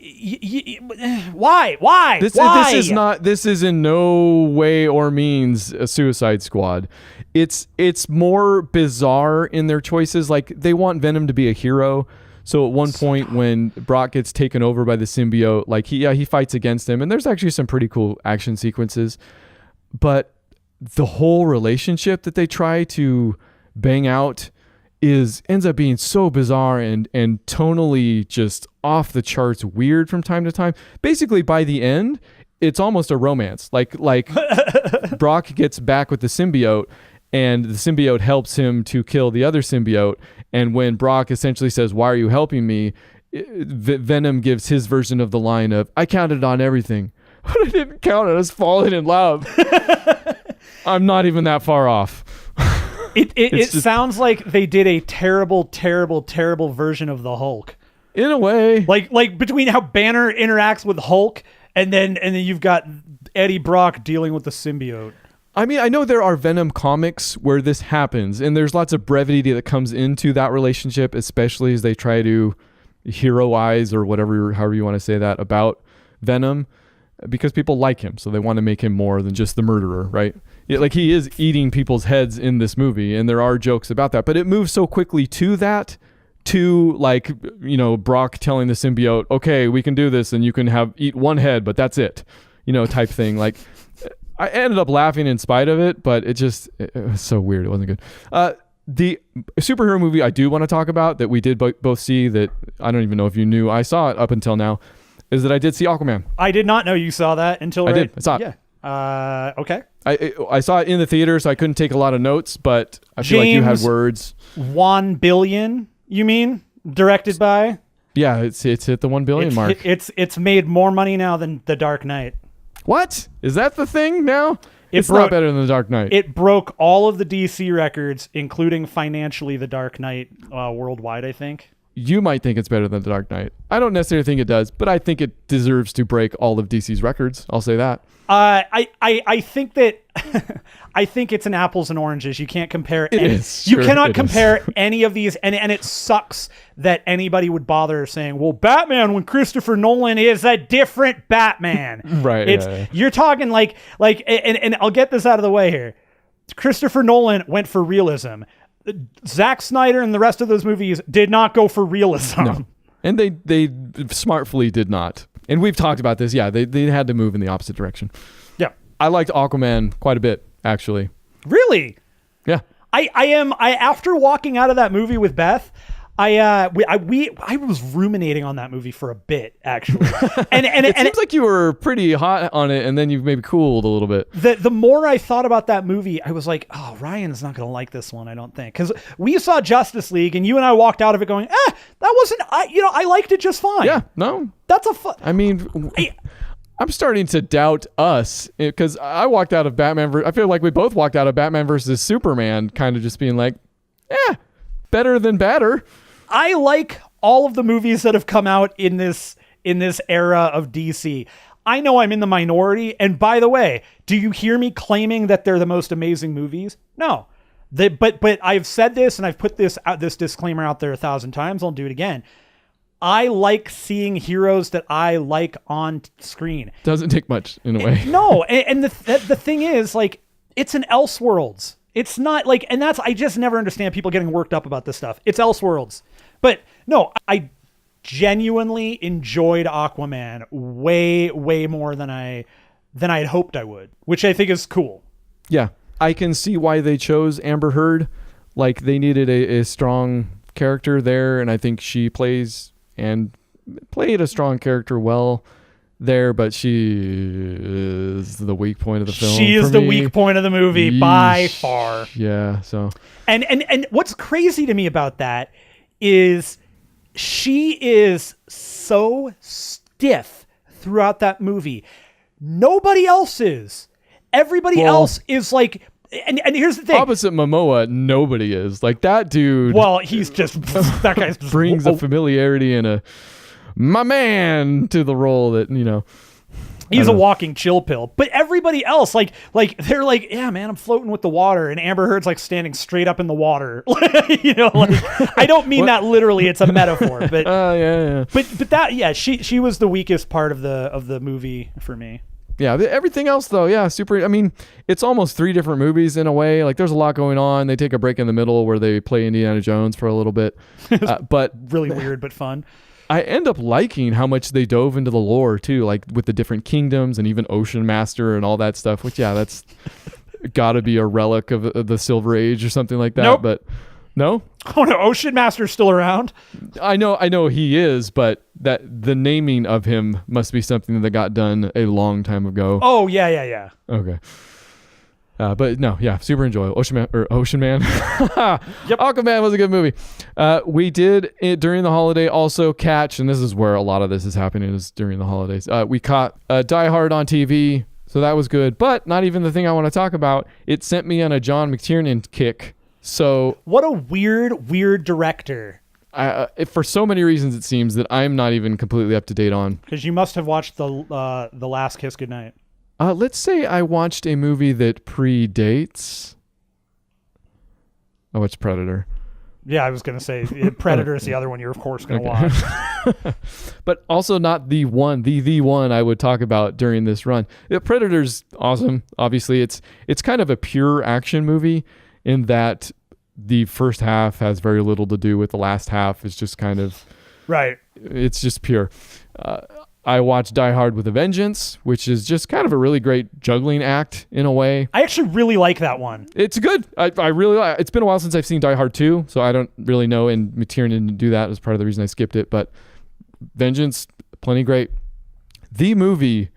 Why?
This is in no way or means a Suicide Squad. It's more bizarre in their choices. Like, they want Venom to be a hero. So at one point when Brock gets taken over by the symbiote, like, he fights against him, and there's actually some pretty cool action sequences. But the whole relationship that they try to bang out ends up being so bizarre and tonally just off the charts weird from time to time. Basically, by the end, it's almost a romance. Like Brock gets back with the symbiote, and the symbiote helps him to kill the other symbiote. And when Brock essentially says, "Why are you helping me?" Venom gives his version of the line of, "I counted on everything, but I didn't count on us falling in love." I'm not even that far off.
It sounds like they did a terrible, terrible, terrible version of the Hulk.
In a way.
Like between how Banner interacts with Hulk and then you've got Eddie Brock dealing with the symbiote.
I mean, I know there are Venom comics where this happens, and there's lots of brevity that comes into that relationship, especially as they try to heroize or whatever, however you want to say that, about Venom, because people like him, so they want to make him more than just the murderer, right? Yeah, like he is eating people's heads in this movie, and there are jokes about that, but it moves so quickly to that, to like, you know, Brock telling the symbiote, okay, we can do this, and you can eat one head, but that's it, you know, type thing. Like, I ended up laughing in spite of it, but it was so weird. It wasn't good. The superhero movie I do want to talk about that we did both see, that I don't even know if you knew I saw it up until now, is that I did see Aquaman.
I did not know you saw that until
I did. I saw it.
Yeah. Okay.
I saw it in the theater, so I couldn't take a lot of notes, but I feel like you had words.
1 billion, you mean? Directed by?
Yeah, it's hit the 1 billion mark.
It's made more money now than The Dark Knight.
What? Is that the thing now? It's not better than The Dark Knight.
It broke all of the DC records, including financially The Dark Knight worldwide, I think.
You might think it's better than The Dark Knight. I don't necessarily think it does, but I think it deserves to break all of DC's records. I'll say that.
I think that I think it's an apples and oranges. You can't compare.
You
cannot compare any of these, and it sucks that anybody would bother saying, "Well, Batman when Christopher Nolan is a different Batman."
Right.
You're talking like, and I'll get this out of the way here. Christopher Nolan went for realism. Zack Snyder and the rest of those movies did not go for realism.
No. And they smartfully did not. And we've talked about this. Yeah, they had to move in the opposite direction.
Yeah.
I liked Aquaman quite a bit, actually.
Really?
Yeah.
I after walking out of that movie with Beth, I was ruminating on that movie for a bit, actually. And
it seems like you were pretty hot on it, and then you've maybe cooled a little bit.
The more I thought about that movie, I was like, oh, Ryan's not going to like this one, I don't think. Because we saw Justice League, and you and I walked out of it going, that wasn't, I liked it just fine.
Yeah, no.
That's a fun.
I mean, I'm starting to doubt us, because I walked out of Batman. I feel like we both walked out of Batman versus Superman, kind of just being like, better than better.
I like all of the movies that have come out in this era of DC. I know I'm in the minority, and by the way, do you hear me claiming that they're the most amazing movies? No. But I've said this, and I've put this disclaimer out there 1,000 times. I'll do it again. I like seeing heroes that I like on screen.
Doesn't take much in a way.
No, and the thing is, like, it's an Elseworlds. It's not like, and I just never understand people getting worked up about this stuff. It's Elseworlds. But no, I genuinely enjoyed Aquaman way, way more than I had hoped I would, which I think is cool.
Yeah, I can see why they chose Amber Heard. Like, they needed a strong character there, and I think she played a strong character well there, but she is the weak point of the film.
She is the weak point of the movie by far.
Yeah, so.
And what's crazy to me about that is she is so stiff throughout that movie. Nobody else is. Everybody else is like, and here's the thing.
Opposite Momoa, nobody is. Like, that dude.
Well, he's just, that guy's just
brings a familiarity and my man to the role that, you know.
He's a walking chill pill. But everybody else, like they're like, yeah, man, I'm floating with the water. And Amber Heard's like standing straight up in the water. You know, like, I don't mean that literally. It's a metaphor. But
yeah.
But that, yeah, she was the weakest part of the movie for me.
Yeah, everything else though, yeah, super. I mean, it's almost 3 different movies in a way. Like, there's a lot going on. They take a break in the middle where they play Indiana Jones for a little bit, but
really weird but fun.
I end up liking how much they dove into the lore too, like with the different kingdoms and even Ocean Master and all that stuff. Which, yeah, that's got to be a relic of the Silver Age or something like that.
Nope.
But no.
Oh no, Ocean Master's still around.
I know he is, but that the naming of him must be something that got done a long time ago.
Oh yeah.
Okay. But no, yeah, super enjoyable. Ocean Man. Yep. Aquaman was a good movie. We did it during the holiday also catch, and this is where a lot of this is happening, is during the holidays. We caught Die Hard on TV, so that was good. But not even the thing I want to talk about. It sent me on a John McTiernan kick. So
what a weird director.
For so many reasons, it seems that I'm not even completely up to date on.
Because you must have watched the Last Kiss Goodnight.
Let's say I watched a movie that predates. Oh, it's Predator.
Yeah, I was going to say Predator is the other one you're of course going to watch.
But also not the one I would talk about during this run. Predator's awesome. Obviously, it's kind of a pure action movie in that the first half has very little to do with the last half. It's just kind of
right.
It's just pure. I watched Die Hard with a Vengeance, which is just kind of a really great juggling act in a way.
I actually really like that one.
It's good. I really like. It's been a while since I've seen Die Hard 2, so I don't really know. And McTiernan didn't do that as part of the reason I skipped it. But Vengeance, plenty great. The movie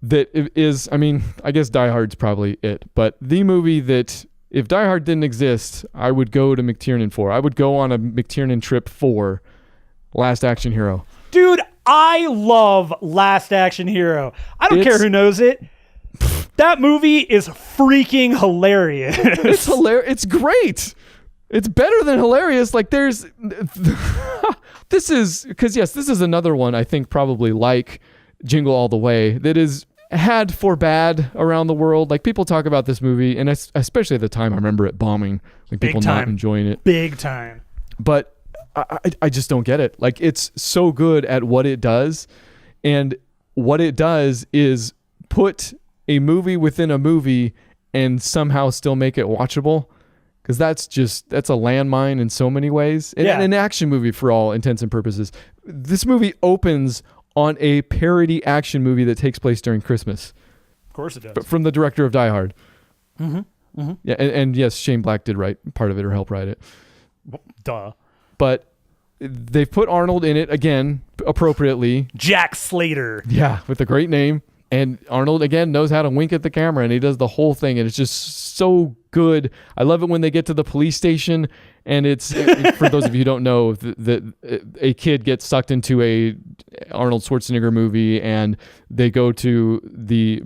that is, I mean, I guess Die Hard's probably it, but the movie that if Die Hard didn't exist, I would go to McTiernan for. I would go on a McTiernan trip for Last Action Hero.
Dude, I love Last Action Hero. I don't care who knows it. That movie is freaking hilarious.
It's hilarious. It's great. It's better than hilarious. Like this is another one I think probably like Jingle All the Way that is had for bad around the world. Like people talk about this movie, and especially at the time, I remember it bombing. Like people not enjoying it.
Big time.
But I just don't get it. Like it's so good at what it does, and what it does is put a movie within a movie and somehow still make it watchable. Because that's a landmine in so many ways. And an action movie for all intents and purposes. This movie opens on a parody action movie that takes place during Christmas.
Of course it does.
From the director of Die Hard.
Mm-hmm. Mm-hmm.
Yeah, and yes, Shane Black did write part of it or help write it.
Duh.
But they've put Arnold in it again, appropriately.
Jack Slater.
Yeah, with a great name. And Arnold, again, knows how to wink at the camera, and he does the whole thing, and it's just so good. I love it when they get to the police station, and for those of you who don't know, a kid gets sucked into a Arnold Schwarzenegger movie, and they go to the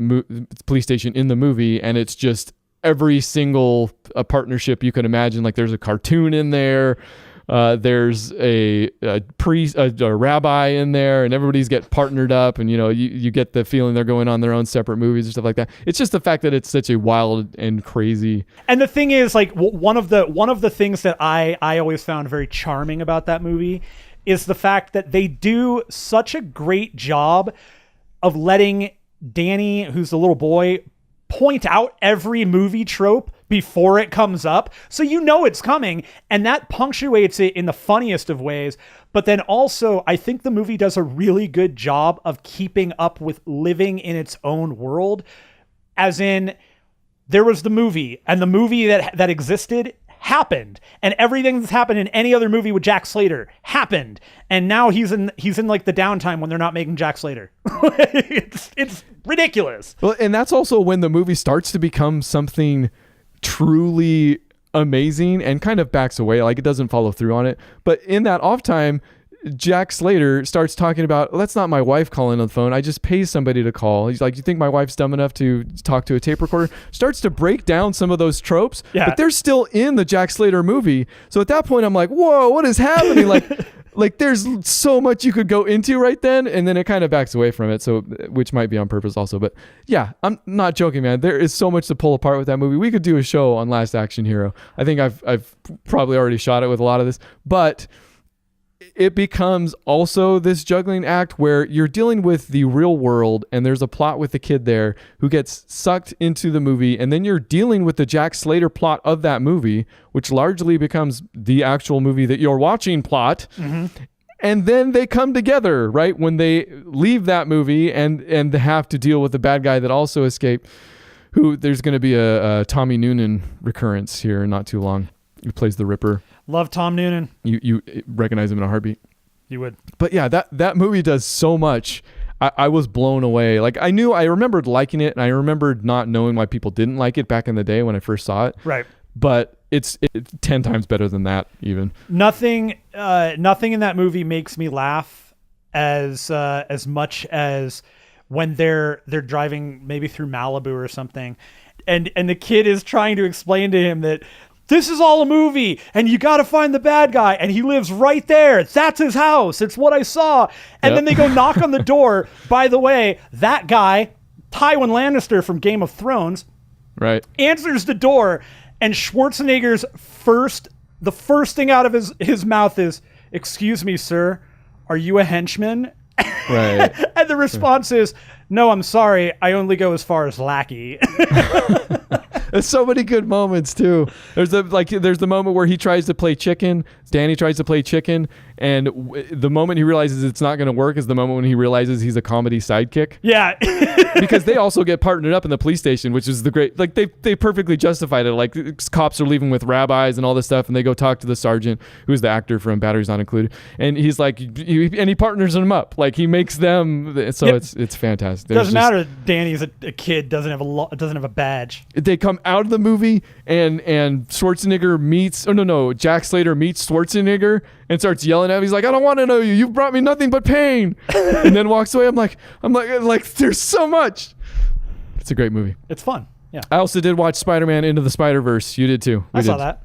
police station in the movie, and it's just every single partnership you can imagine. Like there's a cartoon in there. There's a priest, a rabbi in there, and everybody's get partnered up, and you get the feeling they're going on their own separate movies and stuff like that. It's just the fact that it's such a wild and crazy.
And the thing is, like one of the things that I always found very charming about that movie is the fact that they do such a great job of letting Danny, who's the little boy, point out every movie trope before it comes up. So it's coming, and that punctuates it in the funniest of ways. But then also, I think the movie does a really good job of keeping up with living in its own world. As in, there was the movie, and the movie that existed happened, and everything that's happened in any other movie with Jack Slater happened, and now he's in like the downtime when they're not making Jack Slater. it's ridiculous.
Well, and that's also when the movie starts to become something truly amazing and kind of backs away, like it doesn't follow through on it. But in that off time, Jack Slater starts talking about, that's not my wife calling on the phone. I just pay somebody to call. He's like, you think my wife's dumb enough to talk to a tape recorder? Starts to break down some of those tropes, but they're still in the Jack Slater movie. So at that point, I'm like, whoa, what is happening? Like there's so much you could go into right then, and then it kind of backs away from it. So, which might be on purpose also, but yeah, I'm not joking, man. There is so much to pull apart with that movie. We could do a show on Last Action Hero. I think I've probably already shot it with a lot of this, but it becomes also this juggling act where you're dealing with the real world, and there's a plot with the kid there who gets sucked into the movie, and then you're dealing with the Jack Slater plot of that movie, which largely becomes the actual movie that you're watching plot. Mm-hmm. And then they come together, right? When they leave that movie and have to deal with the bad guy that also escaped, who there's going to be a Tommy Noonan recurrence here in not too long, who plays the Ripper.
Love Tom Noonan.
You recognize him in a heartbeat.
You would.
But yeah, that movie does so much. I was blown away. Like I remembered liking it, and I remembered not knowing why people didn't like it back in the day when I first saw it.
Right.
But it's 10 times better than that even.
Nothing in that movie makes me laugh as much as when they're driving maybe through Malibu or something, and the kid is trying to explain to him that this is all a movie, and you got to find the bad guy, and he lives right there. That's his house. It's what I saw. And then they go knock on the door. By the way, that guy Tywin Lannister from Game of Thrones,
right,
answers the door, and Schwarzenegger's the first thing out of his mouth is, "Excuse me, sir, are you a henchman?"
Right.
And the response is, "No, I'm sorry. I only go as far as lackey."
There's so many good moments too. There's the moment where he tries to play chicken. Danny tries to play chicken, and the moment he realizes it's not going to work is the moment when he realizes he's a comedy sidekick.
Yeah.
Because they also get partnered up in the police station, which is the great. Like they perfectly justified it. Like cops are leaving with rabbis and all this stuff, and they go talk to the sergeant, who's the actor from Batteries Not Included, and he's like, he partners them up. Like he makes them. So yep. It's fantastic.
Doesn't matter. Danny's a kid, doesn't have a badge.
They come out of the movie, and Schwarzenegger meets. Oh no! Jack Slater meets Schwarzenegger and starts yelling at him. He's like, "I don't want to know you. You've brought me nothing but pain," and then walks away. I'm like, there's so much. It's a great movie.
It's fun. Yeah.
I also did watch Spider-Man Into the Spider-Verse. You did too.
I saw that.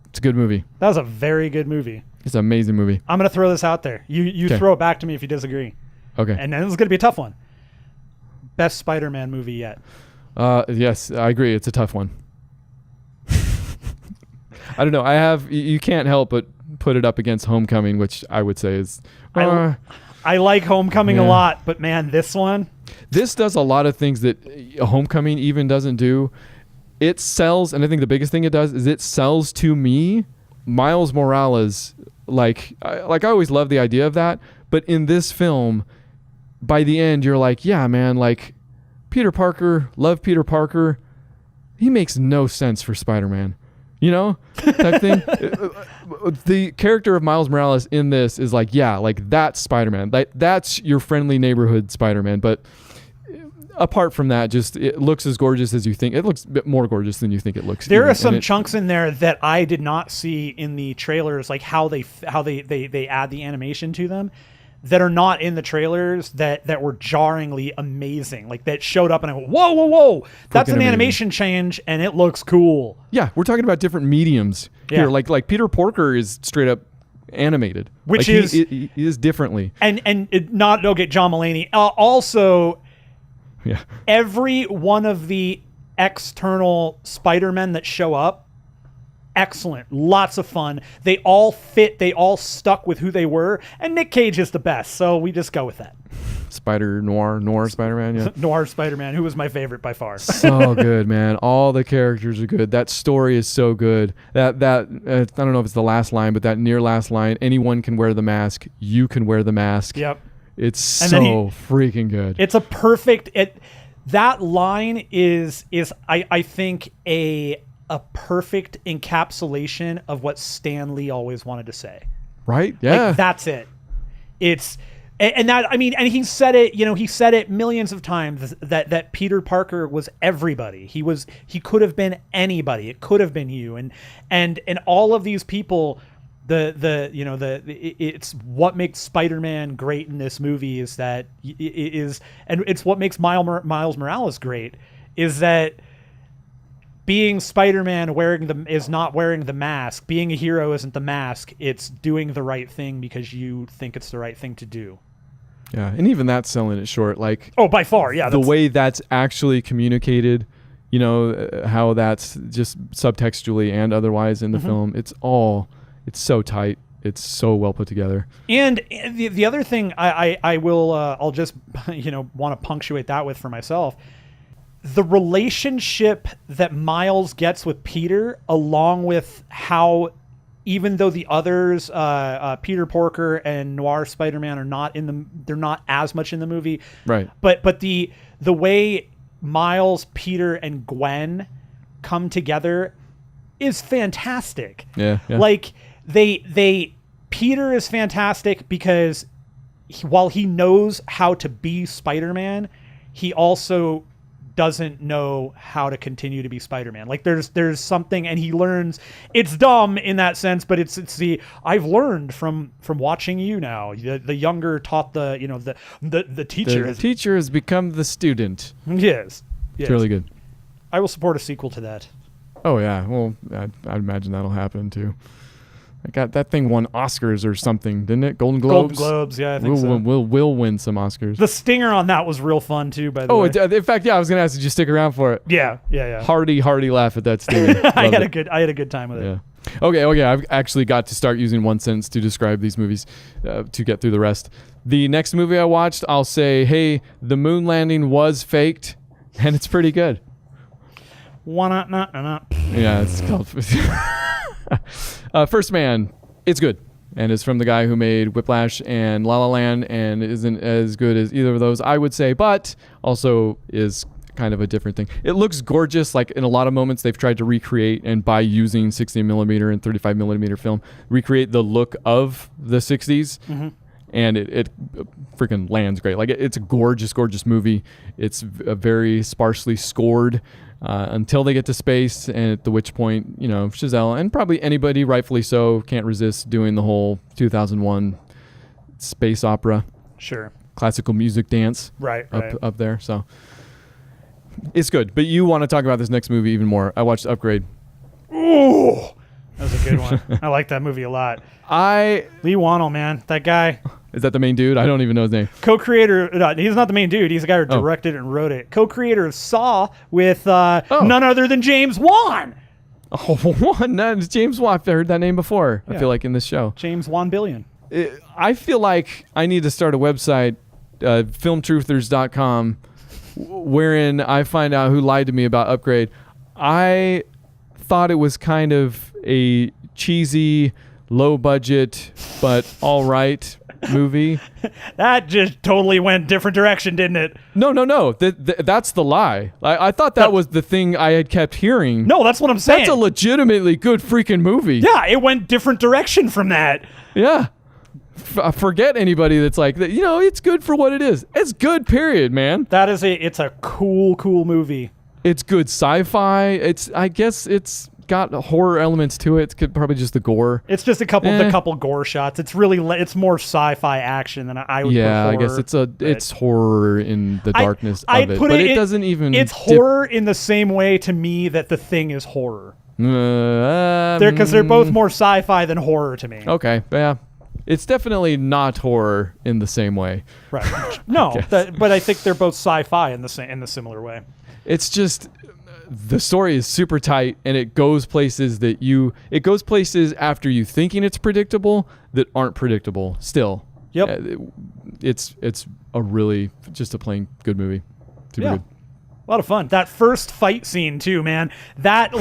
It's a good movie.
That was a very good movie.
It's an amazing movie.
I'm gonna throw this out there. You throw it back to me if you disagree.
Okay.
And then this is gonna be a tough one. Best Spider-Man movie yet.
Yes, I agree. It's a tough one. I don't know. You can't help but put it up against Homecoming, which I would say is.
I like Homecoming a lot, but man, this one.
This does a lot of things that Homecoming even doesn't do. It sells, and I think the biggest thing it does is it sells to me Miles Morales. I always love the idea of that, but in this film, by the end, you're like, yeah, man, like Peter Parker, love Peter Parker. He makes no sense for Spider-Man. You know, type thing. The character of Miles Morales in this is like, yeah, like that's Spider-Man. That's your friendly neighborhood Spider-Man. But apart from that, just it looks as gorgeous as you think. It looks a bit more gorgeous than you think it looks.
There are some chunks in there that I did not see in the trailers, like how they add the animation to them, that are not in the trailers that were jarringly amazing. Like that showed up and I went, whoa, that's an animation change and it looks cool.
Yeah, we're talking about different mediums here. Like Peter Porker is straight up animated,
which
he is differently.
And don't get John Mulaney. Also,
yeah,
every one of the external Spider-Men that show up, excellent, lots of fun. They all fit. They all stuck with who they were, and Nick Cage is the best, so we just go with that.
Noir Spider-Man, yeah.
Noir Spider-Man, who was my favorite by far.
So good, man. All the characters are good. That story is so good. That I don't know if it's the last line, but that near last line, anyone can wear the mask. You can wear the mask.
Yep.
It's so freaking good.
It's a perfect. That line is I think a perfect encapsulation of what Stan Lee always wanted to say.
Right? Yeah.
Like, that's it. And he said it, he said it millions of times that Peter Parker was everybody. He could have been anybody. It could have been you. And all of these people, it's what makes Spider-Man great in this movie and it's what makes Miles Morales great is that being Spider-Man is not wearing the mask. Being a hero isn't the mask. It's doing the right thing because you think it's the right thing to do.
Yeah, and even that's selling it short. Like,
oh, by far, yeah.
The way that's actually communicated, how that's just subtextually and otherwise in the film. It's so tight. It's so well put together. And
the other thing I'll just want to punctuate that with for myself. The relationship that Miles gets with Peter, along with how, even though the others, Peter Porker and Noir Spider-Man they're not as much in the movie,
right?
But the way Miles, Peter, and Gwen come together is fantastic.
Yeah.
Like Peter is fantastic because while he knows how to be Spider-Man, he also doesn't know how to continue to be Spider-Man. Like there's something, and he learns. It's dumb in that sense, but it's the I've learned from watching you now. The younger taught the teacher.
The teacher has become the student.
Yes.
It's really good.
I will support a sequel to that.
Oh yeah, well I'd imagine that'll happen too. I got that thing won Oscars or something, didn't it? Golden Globes.
Golden Globes, yeah, I think so.
We'll win some Oscars.
The stinger on that was real fun too. By the way.
In fact, yeah, I was gonna ask, did you stick around for it?
Yeah.
Hearty laugh at that stinger.
I had a good time with it.
Yeah. Okay. I've actually got to start using one sentence to describe these movies to get through the rest. The next movie I watched, I'll say, hey, the moon landing was faked, and it's pretty good. Yeah, it's called First Man. It's good, and it's from the guy who made Whiplash and La La Land, and isn't as good as either of those, I would say, but also is kind of a different thing. It looks gorgeous. Like in a lot of moments, they've tried to recreate, and by using 60 millimeter and 35 millimeter film, recreate the look of the 60s. Mm-hmm. And it freaking lands great. Like it's a gorgeous movie. It's very sparsely scored until they get to space, and at which point, Chazelle and probably anybody, rightfully so, can't resist doing the whole 2001 space opera.
Sure.
Classical music dance.
Right.
Up there. So it's good. But you want to talk about this next movie even more. I watched Upgrade.
Ooh. That was a good one. I like that movie a lot. Lee Wannell, man. That guy.
Is that the main dude? I don't even know his name.
Co-creator. No, he's not the main dude. He's the guy who directed and wrote it. Co-creator of Saw with none other than James Wan.
Oh, that's James Wan. I've heard that name before. Yeah. I feel like in this show.
James Wan Billion.
I feel like I need to start a website, filmtruthers.com, wherein I find out who lied to me about Upgrade. I thought it was kind of a cheesy, low budget, but all right movie.
That just totally went different direction, didn't it?
No. That's the lie. I thought that was the thing I had kept hearing.
No, that's what I'm saying.
That's a legitimately good freaking movie.
Yeah, it went different direction from that.
Yeah. Forget anybody that's like, it's good for what it is. It's good, period, man.
It's a cool movie.
It's good sci-fi. I guess it's got horror elements to it. It's probably just the gore.
It's just a couple gore shots. It's really it's more sci-fi action than I would.
Yeah, prefer, I guess it's horror in the darkness of it, but it doesn't even.
It's horror in the same way to me that The Thing is horror. Because they're both more sci-fi than horror to me.
Okay, yeah. It's definitely not horror in the same way.
Right. No, but I think they're both sci-fi in the similar way.
It's just the story is super tight, and it goes places after you thinking it's predictable that aren't predictable still.
Yep.
It's a really just a plain good movie. Super good.
A lot of fun. That first fight scene too, man. That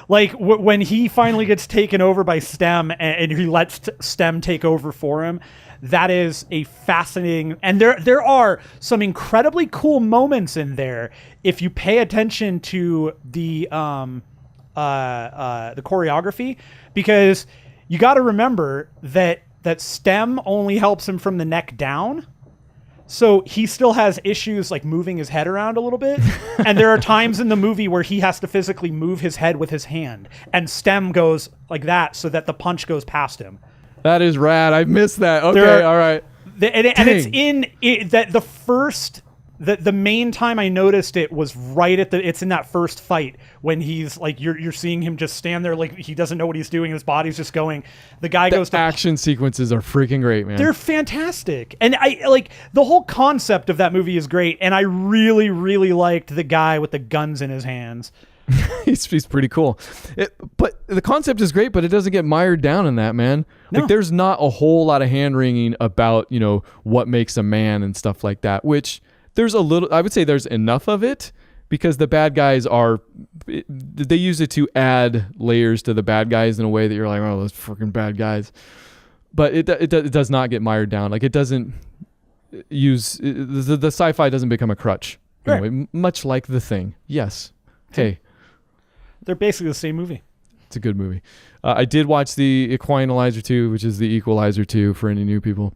when he finally gets taken over by Stem and he lets Stem take over for him. That is a fascinating, and there are some incredibly cool moments in there if you pay attention to the choreography, because you got to remember that Stem only helps him from the neck down. So he still has issues like moving his head around a little bit. And there are times in the movie where he has to physically move his head with his hand, and Stem goes like that so that the punch goes past him.
That is rad. I missed that. Okay, all right.
And it's in that the main time I noticed it was right at it's in that first fight when he's like you're seeing him just stand there like he doesn't know what he's doing. His body's just going. The guy goes to
action sequences are freaking great, man.
They're fantastic, and I like the whole concept of that movie is great. And I really, really liked the guy with the guns in his hands.
he's pretty cool. But the concept is great, but it doesn't get mired down in that, man. No. Like there's not a whole lot of hand wringing about what makes a man and stuff like that. Which there's a little. I would say there's enough of it because the bad guys they use it to add layers to the bad guys in a way that you're like, oh, those freaking bad guys. But it does not get mired down. Like it doesn't use the sci-fi doesn't become a crutch.
Right.
Anyway, much like The Thing. Yes. Hey.
They're basically the same movie.
It's a good movie. I did watch the Equalizer 2, which is the Equalizer 2 for any new people.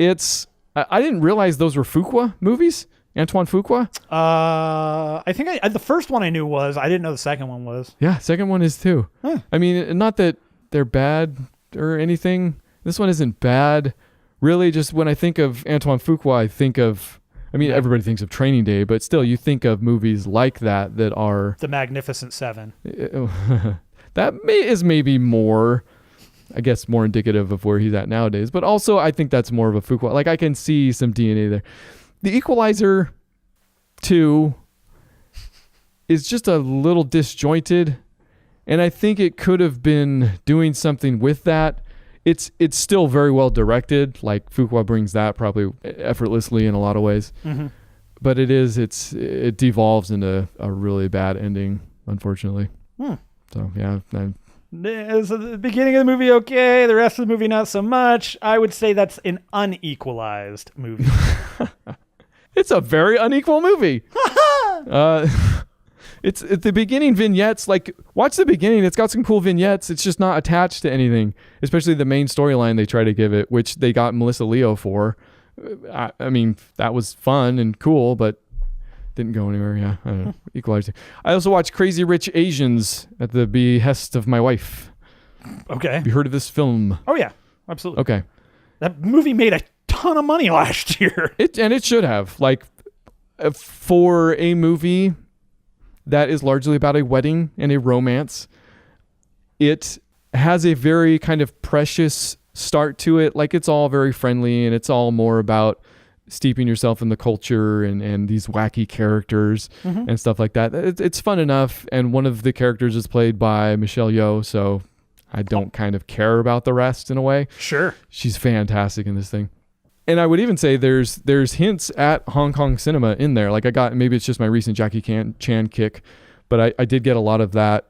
I didn't realize those were Fuqua movies. Antoine Fuqua.
I think the first one I knew was. I didn't know the second one was.
Yeah, second one is too. Huh. I mean, not that they're bad or anything. This one isn't bad. Really, just when I think of Antoine Fuqua, I think of. I mean, everybody thinks of Training Day, but still, you think of movies like that are...
The Magnificent Seven.
That is maybe more I guess more indicative of where he's at nowadays. But also, I think that's more of a Fuqua. Like, I can see some DNA there. The Equalizer 2 is just a little disjointed, and I think it could have been doing something with that. It's still very well directed. Like, Fuqua brings that probably effortlessly in a lot of ways. Mm-hmm. But it devolves into a really bad ending, unfortunately. So, yeah.
Is the beginning of the movie okay? The rest of the movie not so much. I would say that's an unequalized movie.
It's a very unequal movie. It's at the beginning vignettes. Like, watch the beginning. It's got some cool vignettes. It's just not attached to anything, especially the main storyline they try to give it, which they got Melissa Leo for. I mean, that was fun and cool, but didn't go anywhere. Yeah, I don't know. Equalizer. I also watched Crazy Rich Asians at the behest of my wife.
Okay.
Have you heard of this film?
Oh, yeah. Absolutely.
Okay.
That movie made a ton of money last year.
It should have. Like, for a movie that is largely about a wedding and a romance, it has a very kind of precious start to it. Like, it's all very friendly, and it's all more about steeping yourself in the culture and these wacky characters and stuff like that. It's fun enough, and one of the characters is played by Michelle Yeoh, so I don't kind of care about the rest in a way.
Sure.
She's fantastic in this thing. And I would even say there's hints at Hong Kong cinema in there. Like, maybe it's just my recent Jackie Chan kick, but I did get a lot of that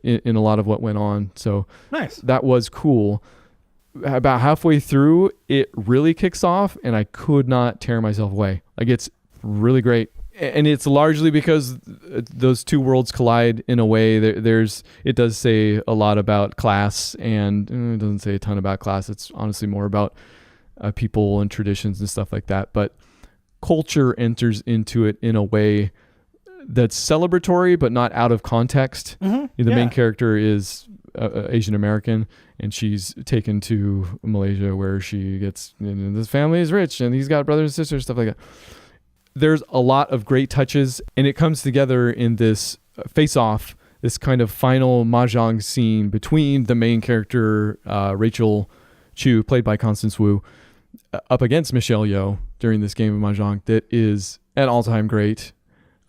in a lot of what went on. So
nice.
That was cool. About halfway through, it really kicks off, and I could not tear myself away. Like, it's really great. And it's largely because those two worlds collide in a way. It does say a lot about class, and it doesn't say a ton about class. It's honestly more about people and traditions and stuff like that. But culture enters into it in a way that's celebratory, but not out of context. The main character is Asian American, and she's taken to Malaysia, where she gets, this family is rich, and he's got brothers and sisters, stuff like that. There's a lot of great touches, and it comes together in this face-off, this kind of final mahjong scene between the main character, Rachel Chu, played by Constance Wu, up against Michelle Yeoh during this game of mahjong that is an all-time great,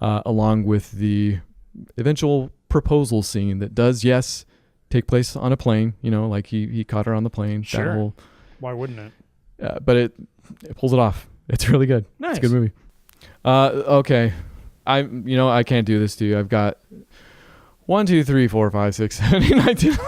along with the eventual proposal scene that does, yes, take place on a plane. Like he caught her on the plane.
Sure. Why wouldn't
it? But it pulls it off. It's really good.
Nice.
It's a good movie. Okay. I can't do this to you. I've got 1, 2, 3, 4, 5, 6, 7, 8, 9, 10.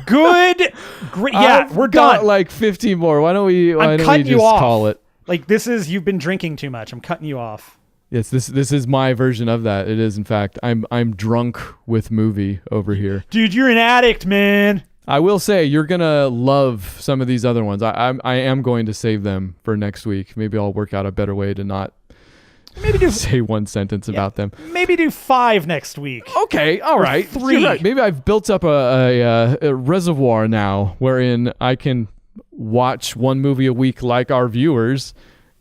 Good. Great. Yeah, we're done.
Like 15 more. Why don't we just call it?
Like, you've been drinking too much. I'm cutting you off.
Yes, this is my version of that. It is, in fact. I'm drunk with movie over here.
Dude, you're an addict, man.
I will say, you're gonna love some of these other ones. I am going to save them for next week. Maybe I'll work out a better way to not say one sentence about them.
Maybe do 5 next week.
Okay, all right.
3.
You're right. Maybe I've built up a reservoir now wherein I can watch one movie a week like our viewers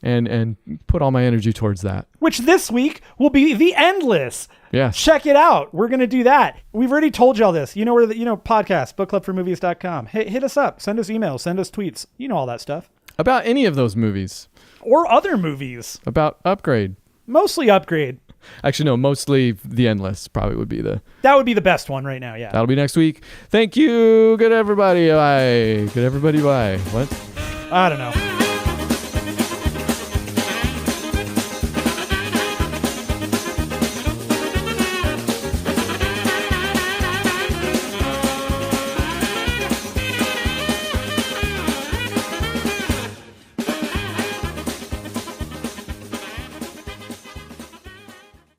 and put all my energy towards that.
Which this week will be The Endless.
Yeah.
Check it out. We're going to do that. We've already told y'all this. You know where podcast, bookclubformovies.com. Hit us up. Send us emails. Send us tweets. You know all that stuff.
About any of those movies.
Or other movies.
About Upgrade.
Mostly Upgrade.
Actually, no, mostly The Endless probably would be
That would be the best one right now, yeah.
That'll be next week. Thank you. Good everybody. Bye. Good everybody. Bye. What?
I don't know.